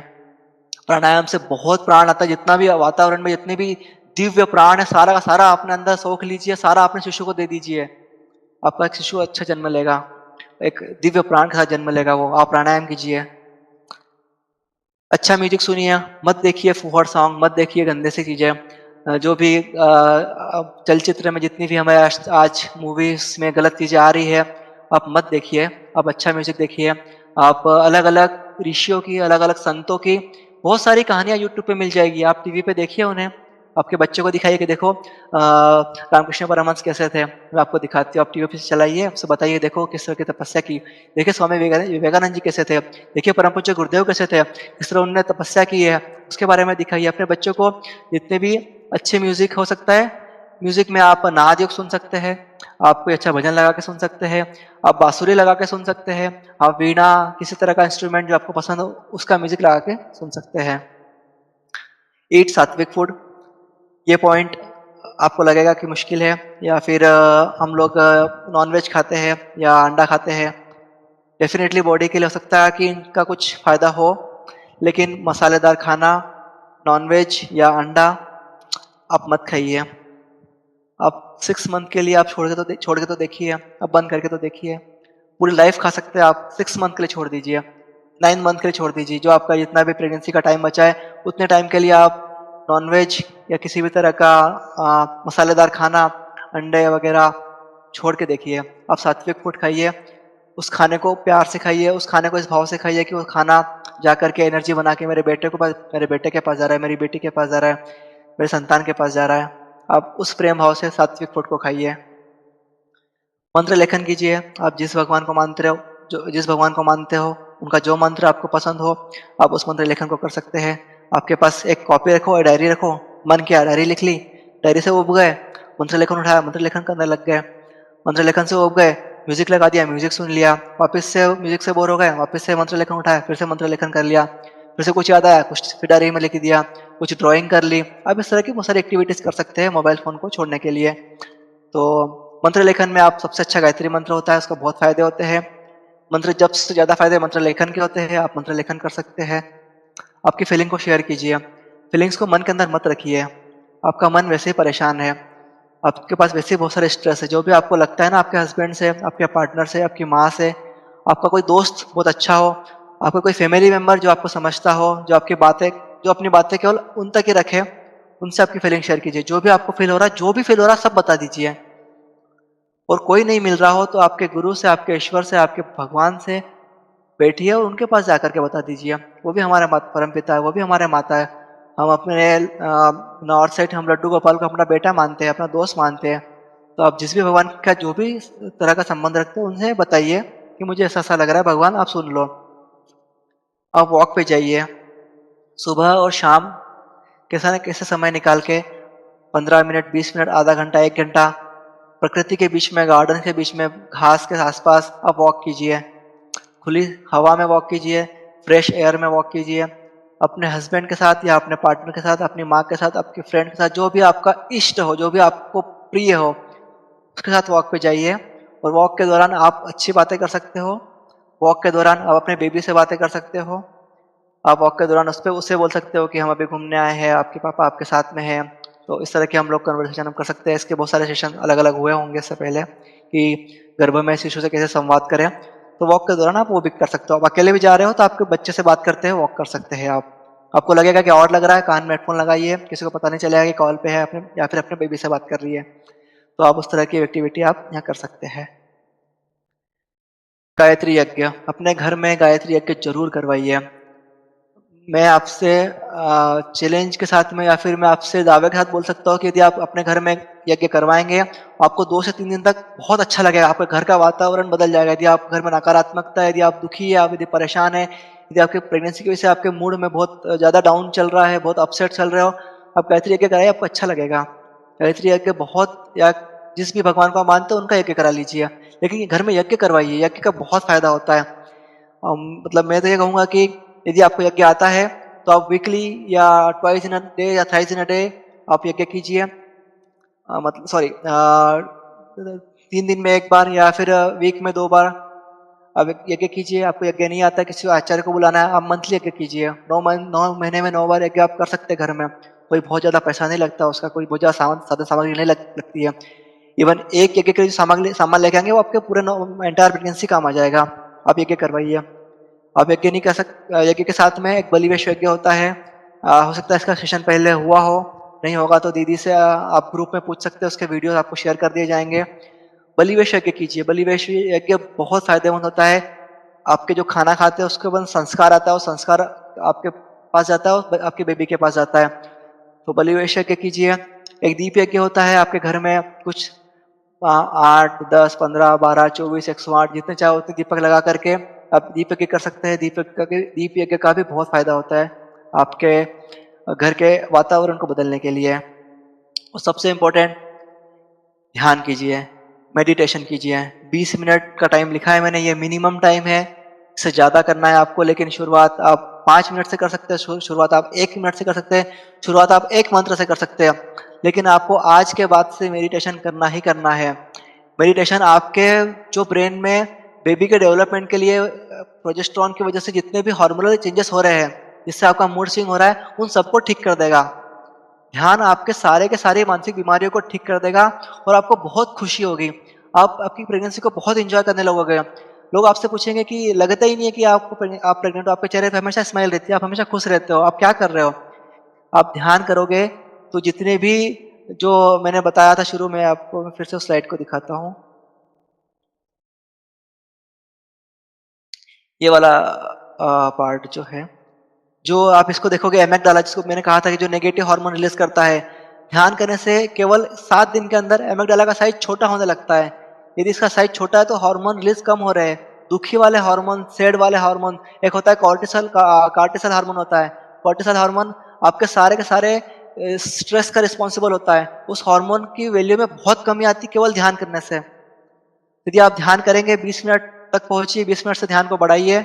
प्राणायाम से बहुत प्राण आता है, जितना भी वातावरण में जितने भी दिव्य प्राण है, सारा का सारा अपने अंदर सोख लीजिए, सारा अपने शिशु को दे दीजिए, आपका एक शिशु अच्छा जन्म लेगा, एक दिव्य प्राण के साथ जन्म लेगा वो। आप प्राणायाम कीजिए, अच्छा म्यूजिक सुनिए, मत देखिए फूहड़ सॉन्ग, मत देखिए गंदे सी चीजें। जो भी चलचित्र में जितनी भी हमें आज मूवीज में गलत चीजें आ रही है, आप मत देखिए, आप अच्छा म्यूजिक देखिए। आप अलग अलग ऋषियों की, अलग अलग संतों की बहुत सारी कहानियां यूट्यूब पे मिल जाएगी, आप टीवी पे देखिए उन्हें, आपके बच्चों को दिखाइए कि देखो रामकृष्ण परमहंस कैसे थे, मैं आपको दिखाती हूँ, आप टीवी पे चलाइए, उससे बताइए देखो किस तरह की तपस्या की, देखिए स्वामी विवेकानंद जी कैसे थे, देखिए परम पूज्य गुरुदेव कैसे थे, किस तरह उन्होंने तपस्या की है, उसके बारे में दिखाइए। अपने बच्चों को जितने भी अच्छे म्यूजिक हो सकता है, म्यूजिक में आप नाद योग सुन सकते हैं, आप कोई अच्छा भजन लगा के सुन सकते हैं, आप बांसुरी लगा के सुन सकते हैं, आप वीणा, किसी तरह का इंस्ट्रूमेंट जो आपको पसंद हो उसका म्यूजिक लगा के सुन सकते हैं। ईट सात्विक फूड, ये पॉइंट आपको लगेगा कि मुश्किल है, या फिर हम लोग नॉनवेज खाते हैं या अंडा खाते हैं, डेफिनेटली बॉडी के लिए हो सकता है कि इनका कुछ फ़ायदा हो, लेकिन मसालेदार खाना, नॉनवेज या अंडा आप मत खाइए। आप 6 मंथ के लिए आप छोड़ के तो देखिए, आप बंद करके तो देखिए, पूरी लाइफ खा सकते हैं आप, 6 मंथ के लिए छोड़ दीजिए, 9 मंथ के लिए छोड़ दीजिए, जो आपका जितना भी प्रेगनेंसी का टाइम बचा है उतने टाइम के लिए आप नॉनवेज या किसी भी तरह का मसालेदार खाना, अंडे वगैरह छोड़ के देखिए। आप सात्विक फूड खाइए, उस खाने को प्यार से खाइए, उस खाने को इस भाव से खाइए कि वो खाना जा कर के एनर्जी बना के मेरे बेटे के पास जा रहा है, मेरी बेटी के पास जा रहा है, मेरे संतान के पास जा रहा है। आप उस प्रेम भाव से सात्विक फूड को खाइए। मंत्र लेखन कीजिए, आप जिस भगवान को मानते हो, जो जिस भगवान को मानते हो, उनका जो मंत्र आपको पसंद हो, आप उस मंत्र लेखन को कर सकते हैं। आपके पास एक कॉपी रखो, एक डायरी रखो, मन किया डायरी लिख ली, डायरी से उब गए, मंत्र लेखन उठाया, मंत्र लेखन करने लग गए, मंत्र लेखन से उब गए, म्यूजिक लगा दिया, म्यूजिक सुन लिया, वापस से म्यूजिक से बोर हो गए, वापस से मंत्र लेखन उठाया, फिर से मंत्र लेखन कर लिया, फिर से कुछ याद आया, कुछ फिर डायरी में लिख दिया, कुछ ड्राइंग कर ली। आप इस तरह की बहुत सारी एक्टिविटीज कर सकते हैं मोबाइल फोन को छोड़ने के लिए। तो मंत्र लेखन में आप सबसे अच्छा गायत्री मंत्र होता है, उसका बहुत फायदे होते हैं। मंत्र जब से ज्यादा फायदे मंत्र लेखन के होते हैं, आप मंत्र लेखन कर सकते हैं। आपकी फीलिंग को शेयर कीजिए, फीलिंग्स को मन के अंदर मत रखिए, आपका मन वैसे ही परेशान है, आपके पास वैसे ही बहुत सारे स्ट्रेस है, जो भी आपको लगता है ना, आपके हस्बैंड से, आपके पार्टनर से, आपकी माँ से, आपका कोई दोस्त बहुत अच्छा हो, आपका कोई फैमिली मेम्बर जो आपको समझता हो, जो अपनी बातें केवल उन तक ही रखे, उनसे आपकी फीलिंग शेयर कीजिए। जो भी आपको फील हो रहा है, जो भी फील हो रहा है, सब बता दीजिए। और कोई नहीं मिल रहा हो तो आपके गुरु से, आपके ईश्वर से, आपके भगवान से बैठिए और उनके पास जाकर के बता दीजिए। वो भी हमारे परम पिता है, वो भी हमारे माता है। हम अपने नॉर्थ साइड हम लड्डू गोपाल को अपना बेटा मानते हैं, अपना दोस्त मानते हैं। तो आप जिस भी भगवान का जो भी तरह का संबंध रखते हैं, उनसे बताइए कि मुझे ऐसा ऐसा लग रहा है भगवान, आप सुन लो। आप वॉक पे जाइए, सुबह और शाम कैसा न कैसे समय निकाल के 15 मिनट, 20 मिनट, आधा घंटा, 1 घंटा प्रकृति के बीच में, गार्डन के बीच में, घास के आसपास आप वॉक कीजिए, खुली हवा में वॉक कीजिए, फ्रेश एयर में वॉक कीजिए। अपने हस्बैंड के साथ या अपने पार्टनर के साथ, अपनी माँ के साथ, आपके फ्रेंड के साथ, जो भी आपका इष्ट हो, जो भी आपको प्रिय हो, उसके साथ वॉक पे जाइए। और वॉक के दौरान आप अच्छी बातें कर सकते हो। वॉक के दौरान आप अपने बेबी से बातें कर सकते हो। आप वॉक के दौरान उससे बोल सकते हो कि हम अभी घूमने आए हैं, आपके पापा आपके साथ में हैं। तो इस तरह के हम लोग कन्वर्सेशन हम कर सकते हैं। इसके बहुत सारे सेशन अलग-अलग हुए होंगे इससे पहले कि गर्भ में शिशु से कैसे संवाद करें। तो वॉक के दौरान आप वो भी कर सकते हो। आप अकेले भी जा रहे हो तो आपके बच्चे से बात करते हुए वॉक कर सकते हैं आप। आपको लगेगा कि और लग रहा है, कान में हेडफ़ोन लगाइए, किसी को पता नहीं चलेगा कि कॉल पे है अपने या फिर अपने बेबी से बात कर रही है। तो आप उस तरह की एक्टिविटी आप यहाँ कर सकते हैं। गायत्री यज्ञ, अपने घर में गायत्री यज्ञ ज़रूर करवाइए। मैं आपसे चैलेंज के साथ में या फिर मैं आपसे दावे के साथ बोल सकता हूँ कि यदि आप अपने घर में यज्ञ करवाएँगे, आपको 2 से 3 दिन तक बहुत अच्छा लगेगा। आपके घर का वातावरण बदल जाएगा। यदि आप घर में नकारात्मकता है, यदि आप दुखी हैं, आप यदि परेशान हैं, यदि आपकी प्रेगनेंसी की वजह से आपके मूड में बहुत ज़्यादा डाउन चल रहा है, बहुत अपसेट चल रहे हो, आप गायत्री यज्ञ कराइए, आपको अच्छा लगेगा। गायत्री यज्ञ बहुत या जिस भी भगवान को आप मानते हो, उनका यज्ञ करा लीजिए। लेकिन ये घर में यज्ञ करवाइए, यज्ञ का बहुत फ़ायदा होता है। मतलब मैं तो ये कहूँगा कि यदि आपको यज्ञ आता है, तो आप वीकली या ट्वाइस इन अ डे या थ्राइस इन अ डे आप यज्ञ कीजिए। मतलब सॉरी 3 दिन में 1 बार या फिर वीक में 2 बार आप यज्ञ कीजिए। आपको यज्ञ नहीं आता है, किसी आचार्य को बुलाना है, आप मंथली यज्ञ कीजिए। 9 महीने में 9 बार यज्ञ आप कर सकते हैं घर में। कोई बहुत ज़्यादा पैसा नहीं लगता उसका, कोई बहुत ज़्यादा साधन सामग्री नहीं लगती है। इवन एक यज्ञ के लिए जो सामान लेके आएँगे, वो आपके पूरे एंटायर प्रेगनेंसी काम आ जाएगा। आप यज्ञ करवाइए। आप यज्ञ नहीं कर यज्ञ के साथ में एक बलिवेश यज्ञ होता है। हो सकता है इसका सेशन पहले हुआ हो, नहीं होगा तो दीदी से आप ग्रुप में पूछ सकते हो, उसके वीडियोज़ आपको शेयर कर दिए जाएँगे। बलिवेश यज्ञ कीजिए। बलिवेश यज्ञ बहुत फ़ायदेमंद होता है। आपके जो खाना खाते हैं उसके बाद संस्कार आता है, वो संस्कार आपके पास जाता है और आपके बेबी के पास जाता है। तो बलिवेश यज्ञ कीजिए। एक दीप यज्ञ होता है आपके घर में कुछ 8, 10, 15, 12, 24, 108 जितने चाहे उतने दीपक लगा करके आप दीप यज्ञ कर सकते हैं। दीप यज्ञ का भी बहुत फ़ायदा होता है आपके घर के वातावरण को बदलने के लिए। और सबसे इम्पोर्टेंट, ध्यान कीजिए, मेडिटेशन कीजिए। 20 मिनट का टाइम लिखा है मैंने, ये मिनिमम टाइम है। इससे ज़्यादा करना है आपको, लेकिन शुरुआत आप 5 मिनट से कर सकते हैं, शुरुआत आप 1 मिनट से कर सकते हैं, शुरुआत आप एक मंत्र से कर सकते हैं। लेकिन आपको आज के बाद से मेडिटेशन करना ही करना है। मेडिटेशन आपके जो ब्रेन में बेबी के डेवलपमेंट के लिए प्रोजेस्टेरॉन की वजह से जितने भी हार्मोनल चेंजेस हो रहे हैं, जिससे आपका मूड स्विंग हो रहा है, उन सबको ठीक कर देगा। ध्यान आपके सारे के सारे मानसिक बीमारियों को ठीक कर देगा और आपको बहुत खुशी होगी। आप आपकी प्रेगनेंसी को बहुत एन्जॉय करने लगोगे। लोग आपसे पूछेंगे कि लगता ही नहीं है कि आप प्रेग्नेंट हो, आपके चेहरे पे हमेशा स्माइल रहती है, आप हमेशा खुश रहते हो, आप क्या कर रहे हो? आप ध्यान करोगे तो जितने भी जो मैंने बताया था शुरू में आपको, मैं फिर से उस स्लाइड को दिखाता हूँ। ये वाला पार्ट जो है, जो आप इसको देखोगे एमेग्डाला, जिसको मैंने कहा था कि जो नेगेटिव हार्मोन रिलीज करता है, ध्यान करने से केवल 7 दिन के अंदर एमेग्डाला का साइज छोटा होने लगता है। यदि इसका साइज छोटा है तो हार्मोन रिलीज कम हो रहे हैं। दुखी वाले हार्मोन, सैड वाले हार्मोन, एक होता है कॉर्टिसोल हार्मोन होता है। कॉर्टिसोल हार्मोन आपके सारे के सारे स्ट्रेस का रिस्पॉन्सिबल होता है। उस हार्मोन की वैल्यू में बहुत कमी आती है केवल ध्यान करने से। यदि आप ध्यान करेंगे 20 मिनट तक पहुंचिए, 20 मिनट से ध्यान को बढ़ाइए।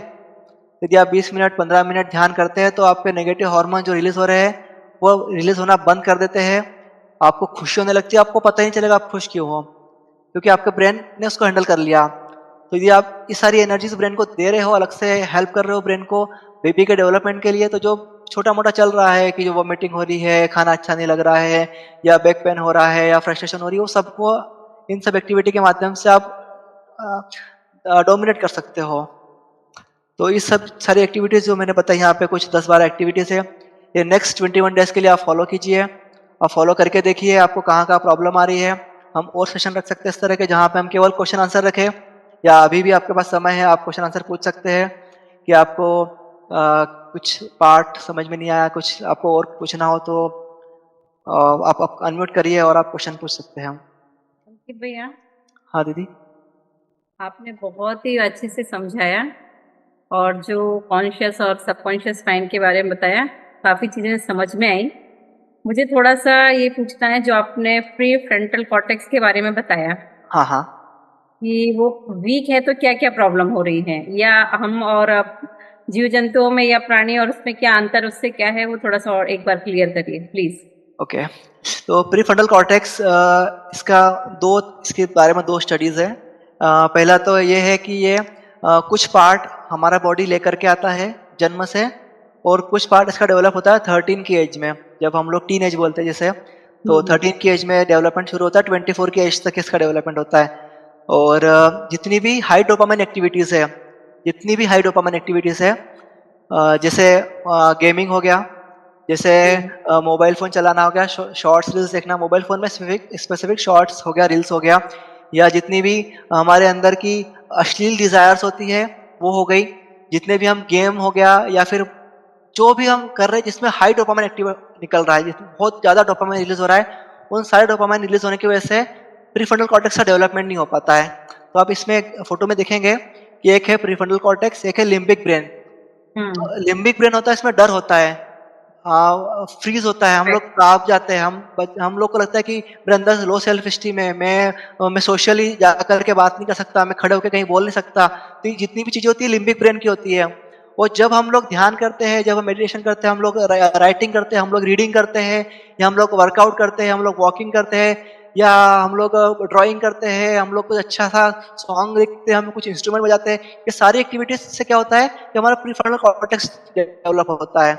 यदि आप 20 मिनट 15 मिनट ध्यान करते हैं तो आपके नेगेटिव हार्मोन जो रिलीज हो रहे हैं, वो रिलीज होना बंद कर देते हैं। आपको खुशी होने लगती है, आपको पता ही नहीं चलेगा आप खुश क्यों हो, क्योंकि आपके ब्रेन ने उसको हैंडल कर लिया। तो यदि आप इस सारी एनर्जीज ब्रेन को दे रहे हो, अलग से हेल्प कर रहे हो ब्रेन को बेबी के डेवलपमेंट के लिए, तो जो छोटा मोटा चल रहा है कि जो वॉमिटिंग हो रही है, खाना अच्छा नहीं लग रहा है, या बैक पेन हो रहा है, या फ्रस्ट्रेशन हो रही है, वो सबको इन सब एक्टिविटी के माध्यम से आप डोमिनेट कर सकते हो। तो ये सब सारी एक्टिविटीज़ जो मैंने बताई यहाँ पे कुछ 10-12 एक्टिविटीज़ है, ये नेक्स्ट 21 डेज़ के लिए आप फॉलो कीजिए। आप फॉलो करके देखिए आपको कहाँ प्रॉब्लम आ रही है। हम और सेशन रख सकते हैं इस तरह के, जहाँ पे हम केवल क्वेश्चन आंसर रखें, या अभी भी आपके पास समय है आप क्वेश्चन आंसर पूछ सकते हैं कि आपको कुछ पार्ट समझ में नहीं आया, कुछ आपको और पूछना हो तो आप अनम्यूट करिए और आप क्वेश्चन पूछ सकते हैं। अंकित भैया, हाँ दीदी। आपने बहुत ही अच्छे से समझाया और जो कॉन्शियस और सबकॉन्शियस माइंड के बारे में बताया, काफ़ी चीज़ें समझ में आई। मुझे थोड़ा सा ये पूछना है, जो आपने प्री फ्रंटल कॉर्टेक्स के बारे में बताया हाँ, हाँ। कि वो वीक है तो क्या क्या प्रॉब्लम हो रही है, या हम और जीव जंतुओं में या प्राणी और उसमें क्या अंतर, उससे क्या है, वो थोड़ा सा और एक बार क्लियर करिए प्लीज। ओके, तो प्रीफ्रंटल कॉर्टेक्स इसके बारे में 2 स्टडीज़ है। पहला तो ये है कि ये कुछ पार्ट हमारा बॉडी लेकर के आता है जन्म से, और कुछ पार्ट इसका डेवलप होता है 13 की एज में, जब हम लोग टीन एज बोलते हैं जिसे, तो 13 की एज में डेवलपमेंट शुरू होता है, 24 की एज तक इसका डेवलपमेंट होता है। और जितनी भी हाई डोपामाइन एक्टिविटीज़ है, जैसे गेमिंग हो गया, जैसे मोबाइल फ़ोन चलाना हो गया, शॉर्ट्स रील्स देखना, मोबाइल फ़ोन में स्पेसिफिक शॉर्ट्स हो गया, रील्स हो गया, या जितनी भी हमारे अंदर की अश्लील डिज़ायर्स होती है वो हो गई, जितने भी हम गेम हो गया, या फिर जो भी हम कर रहे हैं जिसमें हाई डोपामाइन एक्टिव निकल रहा है, जिसमें बहुत ज़्यादा डोपामाइन रिलीज़ हो रहा है, उन सारे डोपामाइन रिलीज़ होने की वजह से प्रीफ्रंटल कॉर्टेक्स का डेवलपमेंट नहीं हो पाता है। तो आप इसमें एक फ़ोटो में देखेंगे कि एक है प्रीफ्रंटल कॉर्टेक्स, एक है लिम्बिक ब्रेन। तो लिम्बिक ब्रेन होता है, इसमें डर होता है, फ्रीज होता है, हम लोग कांप जाते हैं, हम लोग को लगता है कि मेरे अंदर लो सेल्फ स्टीम है, मैं सोशली जा करके बात नहीं कर सकता, मैं खड़े होकर कहीं बोल नहीं सकता। तो ये जितनी भी चीज़ें होती है लिम्बिक ब्रेन की होती है। और जब हम लोग ध्यान करते हैं, जब हम मेडिटेशन करते हैं, हम लोग राइटिंग करते हैं, हम लोग रीडिंग करते हैं, या हम लोग वर्कआउट करते हैं, हम लोग वॉकिंग करते हैं, या हम लोग ड्राइंग करते हैं, हम लोग कुछ अच्छा सा सॉन्ग लिखते हैं, हम कुछ इंस्ट्रूमेंट बजाते हैं, ये सारी एक्टिविटीज से क्या होता है कि हमारा प्रीफ्रंटल कॉर्टेक्स डेवलप होता है,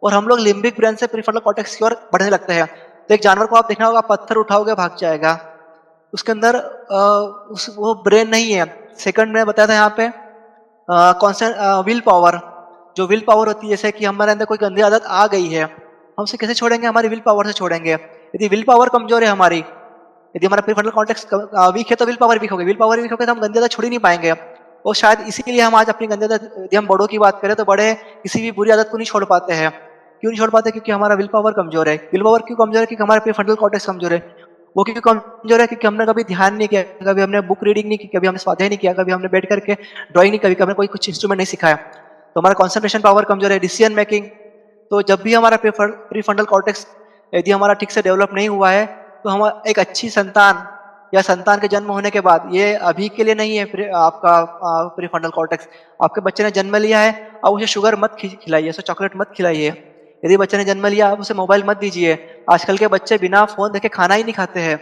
और हम लोग लिम्बिक ब्रेन से प्रीफ्रंटल कॉर्टेक्स की ओर बढ़ने लगते हैं। तो एक जानवर को आप देखना होगा, पत्थर उठाओगे भाग जाएगा, उसके अंदर वो ब्रेन नहीं है। सेकंड में बताया था यहाँ पे कॉन्सेंट विल पावर, जो विल पावर होती है, जैसे कि हमारे अंदर कोई गंदी आदत आ गई है, हम उसे कैसे छोड़ेंगे, हमारी विल पावर से छोड़ेंगे। यदि विल पावर कमजोर है हमारी, यदि हमारा प्रीफ्रंटल कॉर्टेक्स वीक है, तो विल पावर वीक होगी, विल पावर वीक होगी तो हम गंदी आदत छोड़ ही नहीं पाएंगे। और शायद इसीलिए हम आज अपनी गंदी आदत, यदि हम बड़ों की बात करें तो बड़े किसी भी बुरी आदत को नहीं छोड़ पाते हैं। क्यों नहीं छोड़ पाते? क्योंकि हमारा विल पावर कमजोर है। विल पावर क्यों कमजोर है? क्योंकि हमारा प्रीफ्रंटल कॉर्टेक्स कमजोर है। वो क्यों कमजोर है? क्योंकि हमने कभी ध्यान नहीं किया, कभी हमने बुक रीडिंग नहीं की, कभी हमने स्वाध्याय नहीं किया, कभी हमने बैठ करके ड्राइंग नहीं, कभी हमने कोई कुछ इंस्ट्रूमेंट नहीं सिखाया, तो हमारा कॉन्सेंट्रेशन पावर कमजोर है, डिसीजन मेकिंग। तो जब भी हमारा प्रीफ्रंटल कॉर्टेक्स यदि हमारा ठीक से डेवलप नहीं हुआ है, तो हम एक अच्छी संतान या संतान के जन्म होने के बाद, ये अभी के लिए नहीं है आपका प्रीफ्रंटल कॉर्टेक्स, आपके बच्चे ने जन्म लिया है, अब उसे शुगर मत खिलाइए, उसे चॉकलेट मत खिलाइए। यदि बच्चे ने जन्म लिया, आप उसे मोबाइल मत दीजिए। आजकल के बच्चे बिना फोन देखे खाना ही नहीं खाते हैं।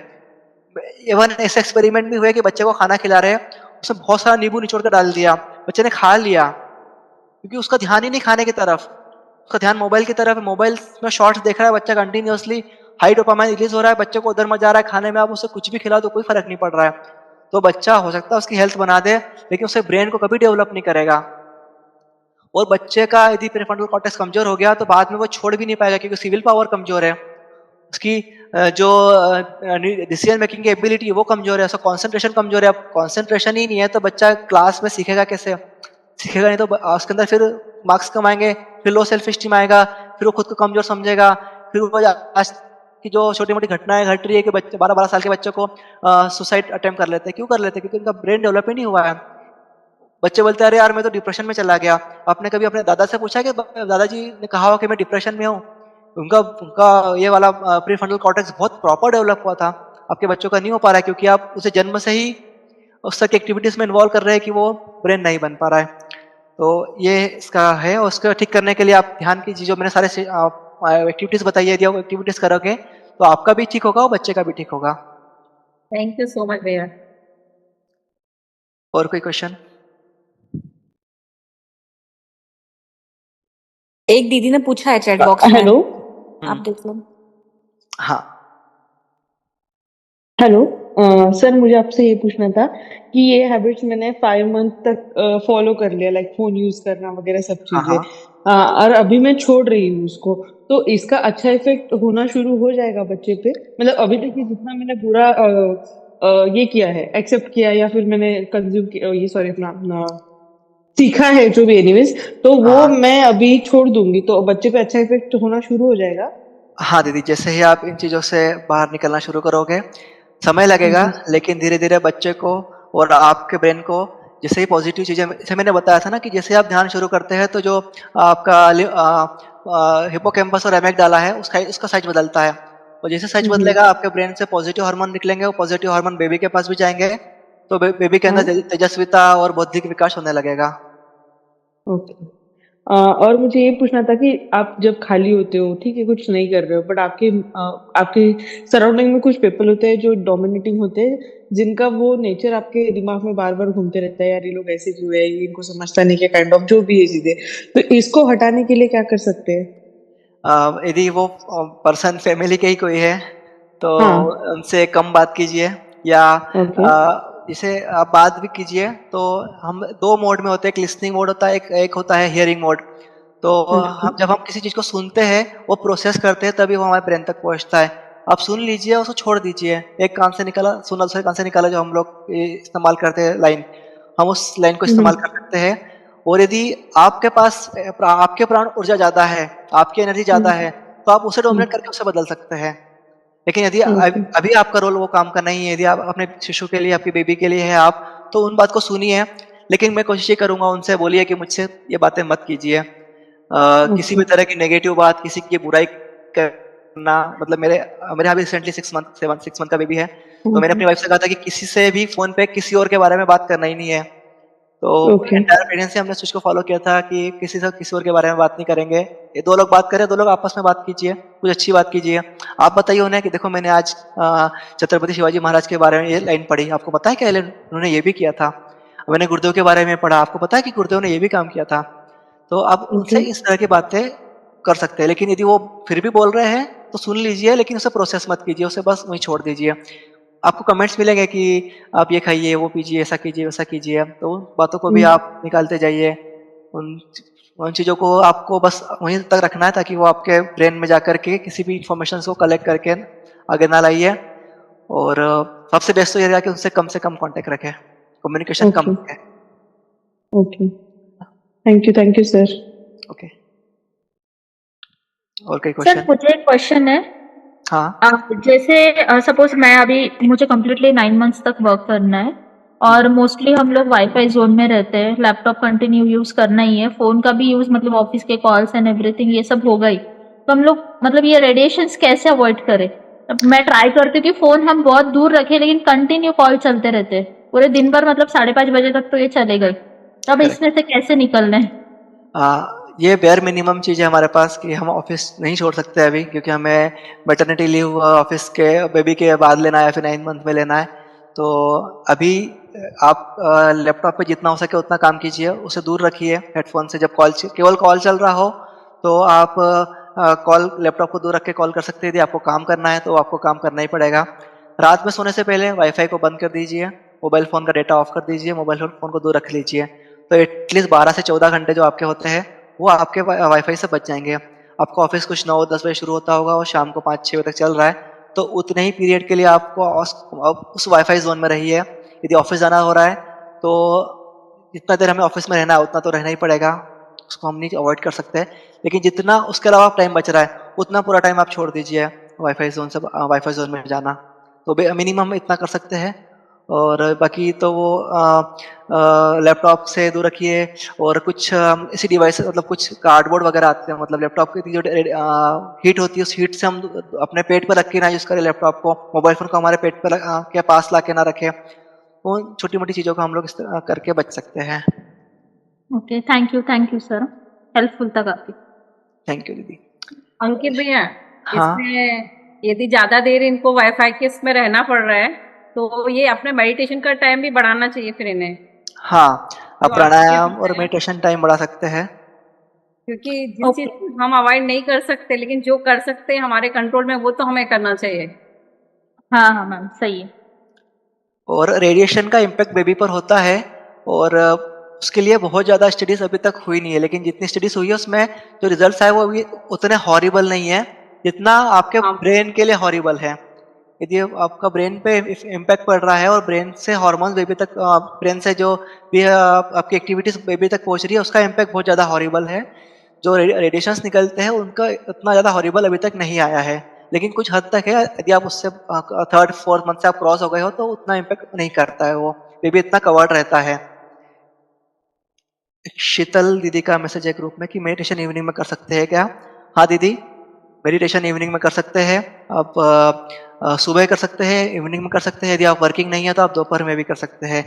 इवन ऐसे एक्सपेरिमेंट भी हुए कि बच्चे को खाना खिला रहे हैं, उसमें बहुत सारा नींबू निचोड़ कर डाल दिया, बच्चे ने खा लिया, क्योंकि उसका ध्यान ही नहीं खाने की तरफ, उसका ध्यान मोबाइल की तरफ है। मोबाइल में शॉर्ट्स देख रहा है बच्चा कंटिन्यूअसली, हाई डोपामाइन रिलीज हो रहा है, बच्चे को उधर मजा आ रहा है खाने में, आप उसे कुछ भी खिलाओ तो कोई फर्क नहीं पड़ रहा है। तो बच्चा हो सकता है उसकी हेल्थ बना दे, लेकिन उसके ब्रेन को कभी डेवलप नहीं करेगा। और बच्चे का यदि प्रीफ्रंटल कॉर्टेक्स कमजोर हो गया, तो बाद में वो छोड़ भी नहीं पाएगा, क्योंकि सिविल पावर कमजोर है, उसकी जो डिसीजन मेकिंग की एबिलिटी वो कमजोर है, उसका कंसंट्रेशन कमजोर है। अब कंसंट्रेशन ही नहीं है तो बच्चा क्लास में सीखेगा कैसे? सीखेगा नहीं, तो उसके अंदर फिर मार्क्स कम आएंगे, फिर लो सेल्फ स्टीम आएगा, फिर वो खुद को कमजोर समझेगा, फिर वो आज की जो छोटी मोटी घटनाएं घट रही है कि बच्चे 12-12 साल के बच्चों को सुसाइड अटेम्प्ट कर लेते हैं। क्यों कर लेते हैं? क्योंकि उनका ब्रेन डेवलप ही नहीं हुआ है। बच्चे बोलते हैं अरे यार मैं तो डिप्रेशन में चला गया। आपने कभी अपने दादा से पूछा कि दादाजी ने कहा हो कि मैं डिप्रेशन में हूँ? उनका उनका ये वाला प्रीफ्रंटल कॉर्टेक्स बहुत प्रॉपर डेवलप हुआ था। आपके बच्चों का नहीं हो पा रहा है, क्योंकि आप उसे जन्म से ही उस तरह की एक्टिविटीज में इन्वॉल्व कर रहे हैं कि वो ब्रेन नहीं बन पा रहा है। तो ये इसका है, और उसको ठीक करने के लिए आप ध्यान कीजिए, जो मैंने सारे एक्टिविटीज बताई है, वो एक्टिविटीज करोगे तो आपका भी ठीक होगा और बच्चे का भी ठीक होगा। थैंक यू सो मच भैया। और कोई क्वेश्चन? एक दीदी ने पूछा है चैट बॉक्स में। हेलो आप देख लो। हाँ, हेलो सर, मुझे आपसे ये पूछना था कि ये हैबिट्स मैंने 5 मंथ तक फॉलो कर लिया, लाइक फोन यूज करना वगैरह सब हाँ, चीजें, हाँ। और अभी मैं छोड़ रही हूँ उसको, तो इसका अच्छा इफेक्ट होना शुरू हो जाएगा बच्चे पे? मतलब अभी तक ये जितना मैंने बुरा ये किया है, एक्सेप्ट किया, या फिर मैंने कंज्यूम किया, ये सॉरी अपना सीखा है जो भी, एनीवेज, तो वो हाँ, मैं अभी छोड़ दूंगी तो बच्चे पे अच्छा इफेक्ट होना शुरू हो जाएगा? हाँ दीदी, जैसे ही आप इन चीज़ों से बाहर निकलना शुरू करोगे, समय लगेगा, जी। लेकिन धीरे-धीरे बच्चे को और आपके ब्रेन को जैसे ही पॉजिटिव चीज़ें, जैसे मैंने बताया था ना कि जैसे आप ध्यान शुरू करते हैं तो जो आपका हिप्पोकैम्पस और एमिग्डाला है उसका साइज बदलता है, और जैसे साइज हम्म। बदलेगा आपके ब्रेन से पॉजिटिव हार्मोन निकलेंगे, वो पॉजिटिव हार्मोन बेबी के पास भी जाएंगे, तो बेबी के अंदर हाँ, तेजस्विता और बौद्धिक विकास होने लगेगा। ओके। और मुझे ये पूछना था कि आप जब खाली होते हो, ठीक है, कुछ नहीं कर रहे हो, बट आपके सराउंडिंग में कुछ पीपल होते हैं जो डोमिनेटिंग होते हैं, जिनका वो नेचर आपके दिमाग में बार-बार घूमते रहता है, यार ये लोग ऐसे क्यों है, ये इनको समझता नहीं है, काइंड ऑफ जो भी है चीज़ें। तो इसको हटाने के लिए क्या कर सकते हैं? यदि वो पर्सन फैमिली के ही कोई है तो हाँ, उनसे कम बात कीजिए, या ओके, जैसे आप बात भी कीजिए तो हम 2 मोड में होते हैं, एक लिसनिंग मोड होता है, एक एक होता है हियरिंग मोड। तो ओके, हम जब हम किसी चीज़ को सुनते हैं, वो प्रोसेस करते हैं, तभी वो हमारे ब्रेन तक पहुँचता है। आप सुन लीजिए, उसको छोड़ दीजिए। एक कान से निकाला सुना, दूसरे कान से निकाला, जो हम लोग इस्तेमाल करते हैं लाइन, हम उस लाइन को हुँ, इस्तेमाल कर सकते हैं। और यदि आपके पास आपके प्राण ऊर्जा ज़्यादा है, आपकी एनर्जी ज़्यादा हुँ, है, तो आप उसे हुँ, डोमिनेट करके उसे बदल सकते हैं। लेकिन यदि ओके, अभी आपका रोल वो काम का नहीं है, यदि आप अपने शिशु के लिए, आपकी बेबी के लिए है आप, तो उन बात को सुनिए, लेकिन मैं कोशिश ये करूँगा, उनसे बोलिए कि मुझसे ये बातें मत कीजिए। किसी ओके, भी तरह की नेगेटिव बात, किसी की बुराई करना, मतलब मेरे यहाँ भी रिसेंटली 6 मंथ का बेबी है, तो हुँ, मैंने हुँ, अपनी वाइफ से कहा था कि किसी से भी फ़ोन पे किसी और के बारे में बात करना ही नहीं है। तो ओके, एंटायर प्रेगनेंसी हमने इस चीज़ को फ़ॉलो किया था कि किसी से किसी और के बारे में बात नहीं करेंगे। ये 2 लोग बात करें, 2 लोग आपस में बात कीजिए, कुछ अच्छी बात कीजिए। आप बताइए उन्हें कि देखो, मैंने आज छत्रपति शिवाजी महाराज के बारे में ये लाइन पढ़ी, आपको पता है क्या, ये लाइन उन्होंने ये भी किया था। मैंने गुरुदेव के बारे में पढ़ा, आपको पता है कि गुरुदेव ने ये भी काम किया था। तो आप ओके, उनसे इस तरह की बातें कर सकते हैं, लेकिन यदि वो फिर भी बोल रहे हैं, तो सुन लीजिए, लेकिन उसे प्रोसेस मत कीजिए, उसे बस वहीं छोड़ दीजिए। आपको कमेंट्स मिलेंगे कि आप ये खाइए, वो पीजिए, ऐसा कीजिए, वैसा कीजिए, तो उन बातों को भी हुँ, आप निकालते जाइए। उन उन चीज़ों को आपको बस वहीं तक रखना है, ताकि वो आपके ब्रेन में जाकर के किसी भी इन्फॉर्मेशन को कलेक्ट करके आगे ना लाइए। और सबसे बेस्ट तो ये रहेगा कि उनसे कम से कम कॉन्टैक्ट रखें, कम्युनिकेशन कम ओके, रखें। Okay. Thank you sir. Okay, और कोई सर क्वेश्चन? मुझे एक क्वेश्चन है। हाँ। जैसे सपोज मैं अभी मुझे कम्प्लीटली 9 मंथ्स तक वर्क करना है हुँ। और मोस्टली हम लोग वाईफाई जोन में रहते हैं, लैपटॉप कंटिन्यू यूज करना ही है, फोन का भी यूज मतलब ऑफिस के कॉल्स एंड एवरीथिंग ये सब होगा ही, तो हम लोग मतलब ये रेडिएशंस कैसे अवॉइड करें? अब मैं ट्राई करती हूँ कि फोन हम बहुत दूर रखें लेकिन कंटिन्यू कॉल चलते रहते हैं पूरे दिन भर, मतलब 5:30 बजे तक तो ये चलेगा ही, तब इसमें करेक्ट। से कैसे निकलना है? ये बेयर मिनिमम चीज़ है हमारे पास कि हम ऑफ़िस नहीं छोड़ सकते अभी, क्योंकि हमें मैटरनिटी लीव ऑफ़िस के बेबी के बाद लेना है या फिर 9 मंथ में लेना है। तो अभी आप लैपटॉप पे जितना हो सके उतना काम कीजिए, उसे दूर रखिए हेडफ़ोन से। जब केवल कॉल चल रहा हो, तो आप कॉल लैपटॉप को दूर रख के कॉल कर सकते हैं। यदि आपको काम करना है, तो आपको काम करना ही पड़ेगा। रात में सोने से पहले वाईफ़ाई को बंद कर दीजिए, मोबाइल फ़ोन का डेटा ऑफ़ कर दीजिए, मोबाइल फ़ोन को दूर रख लीजिए। तो एटलीस्ट 12 से 14 घंटे जो आपके होते हैं, वो आपके वाईफ़ाई से बच जाएँगे। आपका ऑफ़िस कुछ 9-10 बजे शुरू होता होगा और शाम को 5-6 बजे तक चल रहा है, तो उतने ही पीरियड के लिए आपको उस वाईफ़ाई ज़ोन में रहिए। यदि ऑफ़िस जाना हो रहा है, तो जितना देर हमें ऑफ़िस में रहना है, उतना तो रहना ही पड़ेगा, उसको हम नहीं अवॉइड कर सकते। लेकिन जितना उसके अलावा टाइम बच रहा है, उतना पूरा टाइम आप छोड़ दीजिए वाईफ़ाई ज़ोन में जाना। तो मिनिमम इतना कर सकते हैं। और बाकी तो वो लैपटॉप से दूर रखिए। और कुछ ऐसी डिवाइस, मतलब कुछ कार्डबोर्ड वगैरह आते हैं, मतलब लैपटॉप की जो हीट होती है, उस हीट से हम अपने पेट पे रख के ना यूज़ करें लैपटॉप को, मोबाइल फ़ोन को हमारे पेट पे के पास ला के ना रखें। उन छोटी-मोटी चीज़ों को हम लोग इस तरह करके बच सकते हैं। Okay, thank you sir, helpful था काफी। थैंक यू दीदी। अंकित भैया, हाँ, इसमें यदि ज्यादा देर इनको वाईफाई के इसमें रहना पड़ रहा है, तो ये अपने मेडिटेशन का टाइम भी बढ़ाना चाहिए फिर इन्हें, हाँ, आप जो आपने प्राणायाम और बताया। मेडिटेशन टाइम बढ़ा सकते हैं। क्योंकि जिस चीज ओके, को हम अवॉइड नहीं कर सकते, लेकिन जो कर सकते हैं हमारे कंट्रोल में, वो तो हमें करना चाहिए। हाँ हाँ मैम, सही है। और रेडिएशन का इम्पैक्ट बेबी पर होता है। और उसके लिए बहुत ज़्यादा स्टडीज़ अभी तक हुई नहीं है, लेकिन जितनी स्टडीज़ हुई है, उसमें जो रिजल्ट्स आए वो अभी उतने हॉरिबल नहीं है, जितना आपके हाँ। ब्रेन के लिए हॉरिबल है। यदि आपका ब्रेन पे इम्पैक्ट पड़ रहा है, और ब्रेन से हार्मोन्स बेबी तक, ब्रेन से जो भी आपकी एक्टिविटीज़ बेबी तक पहुंच रही है, उसका इम्पैक्ट बहुत ज़्यादा हॉरिबल है। जो रेडिएशंस निकलते हैं, उनका इतना ज़्यादा हॉरिबल अभी तक नहीं आया है, लेकिन कुछ हद तक है। यदि आप उससे 3rd-4th मंथ से आप क्रॉस हो गए हो, तो उतना इम्पैक्ट नहीं करता है वो, बेबी इतना कवर्ड रहता है। एक शीतल दीदी का मैसेज है ग्रुप में कि मेडिटेशन इवनिंग में कर सकते हैं क्या? हाँ दीदी, मेडिटेशन इवनिंग में कर सकते हैं। आप सुबह कर सकते हैं, इवनिंग में कर सकते हैं। यदि आप वर्किंग नहीं है, तो आप दोपहर में भी कर सकते हैं।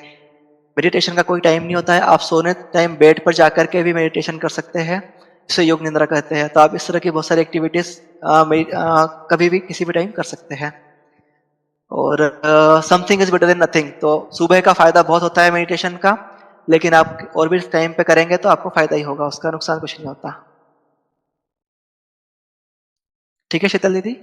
मेडिटेशन का कोई टाइम नहीं होता है, आप सोने टाइम बेड पर जाकर के भी मेडिटेशन कर सकते हैं, इसे योग निद्रा कहते हैं। तो आप इस तरह की बहुत सारी एक्टिविटीज़ कभी भी किसी भी टाइम कर सकते हैं। और something is better than nothing, तो सुबह का फ़ायदा बहुत होता है मेडिटेशन का, लेकिन आप और भी टाइम पे करेंगे तो आपको फ़ायदा ही होगा, उसका नुकसान कुछ नहीं होता। ठीक है शीतल दीदी?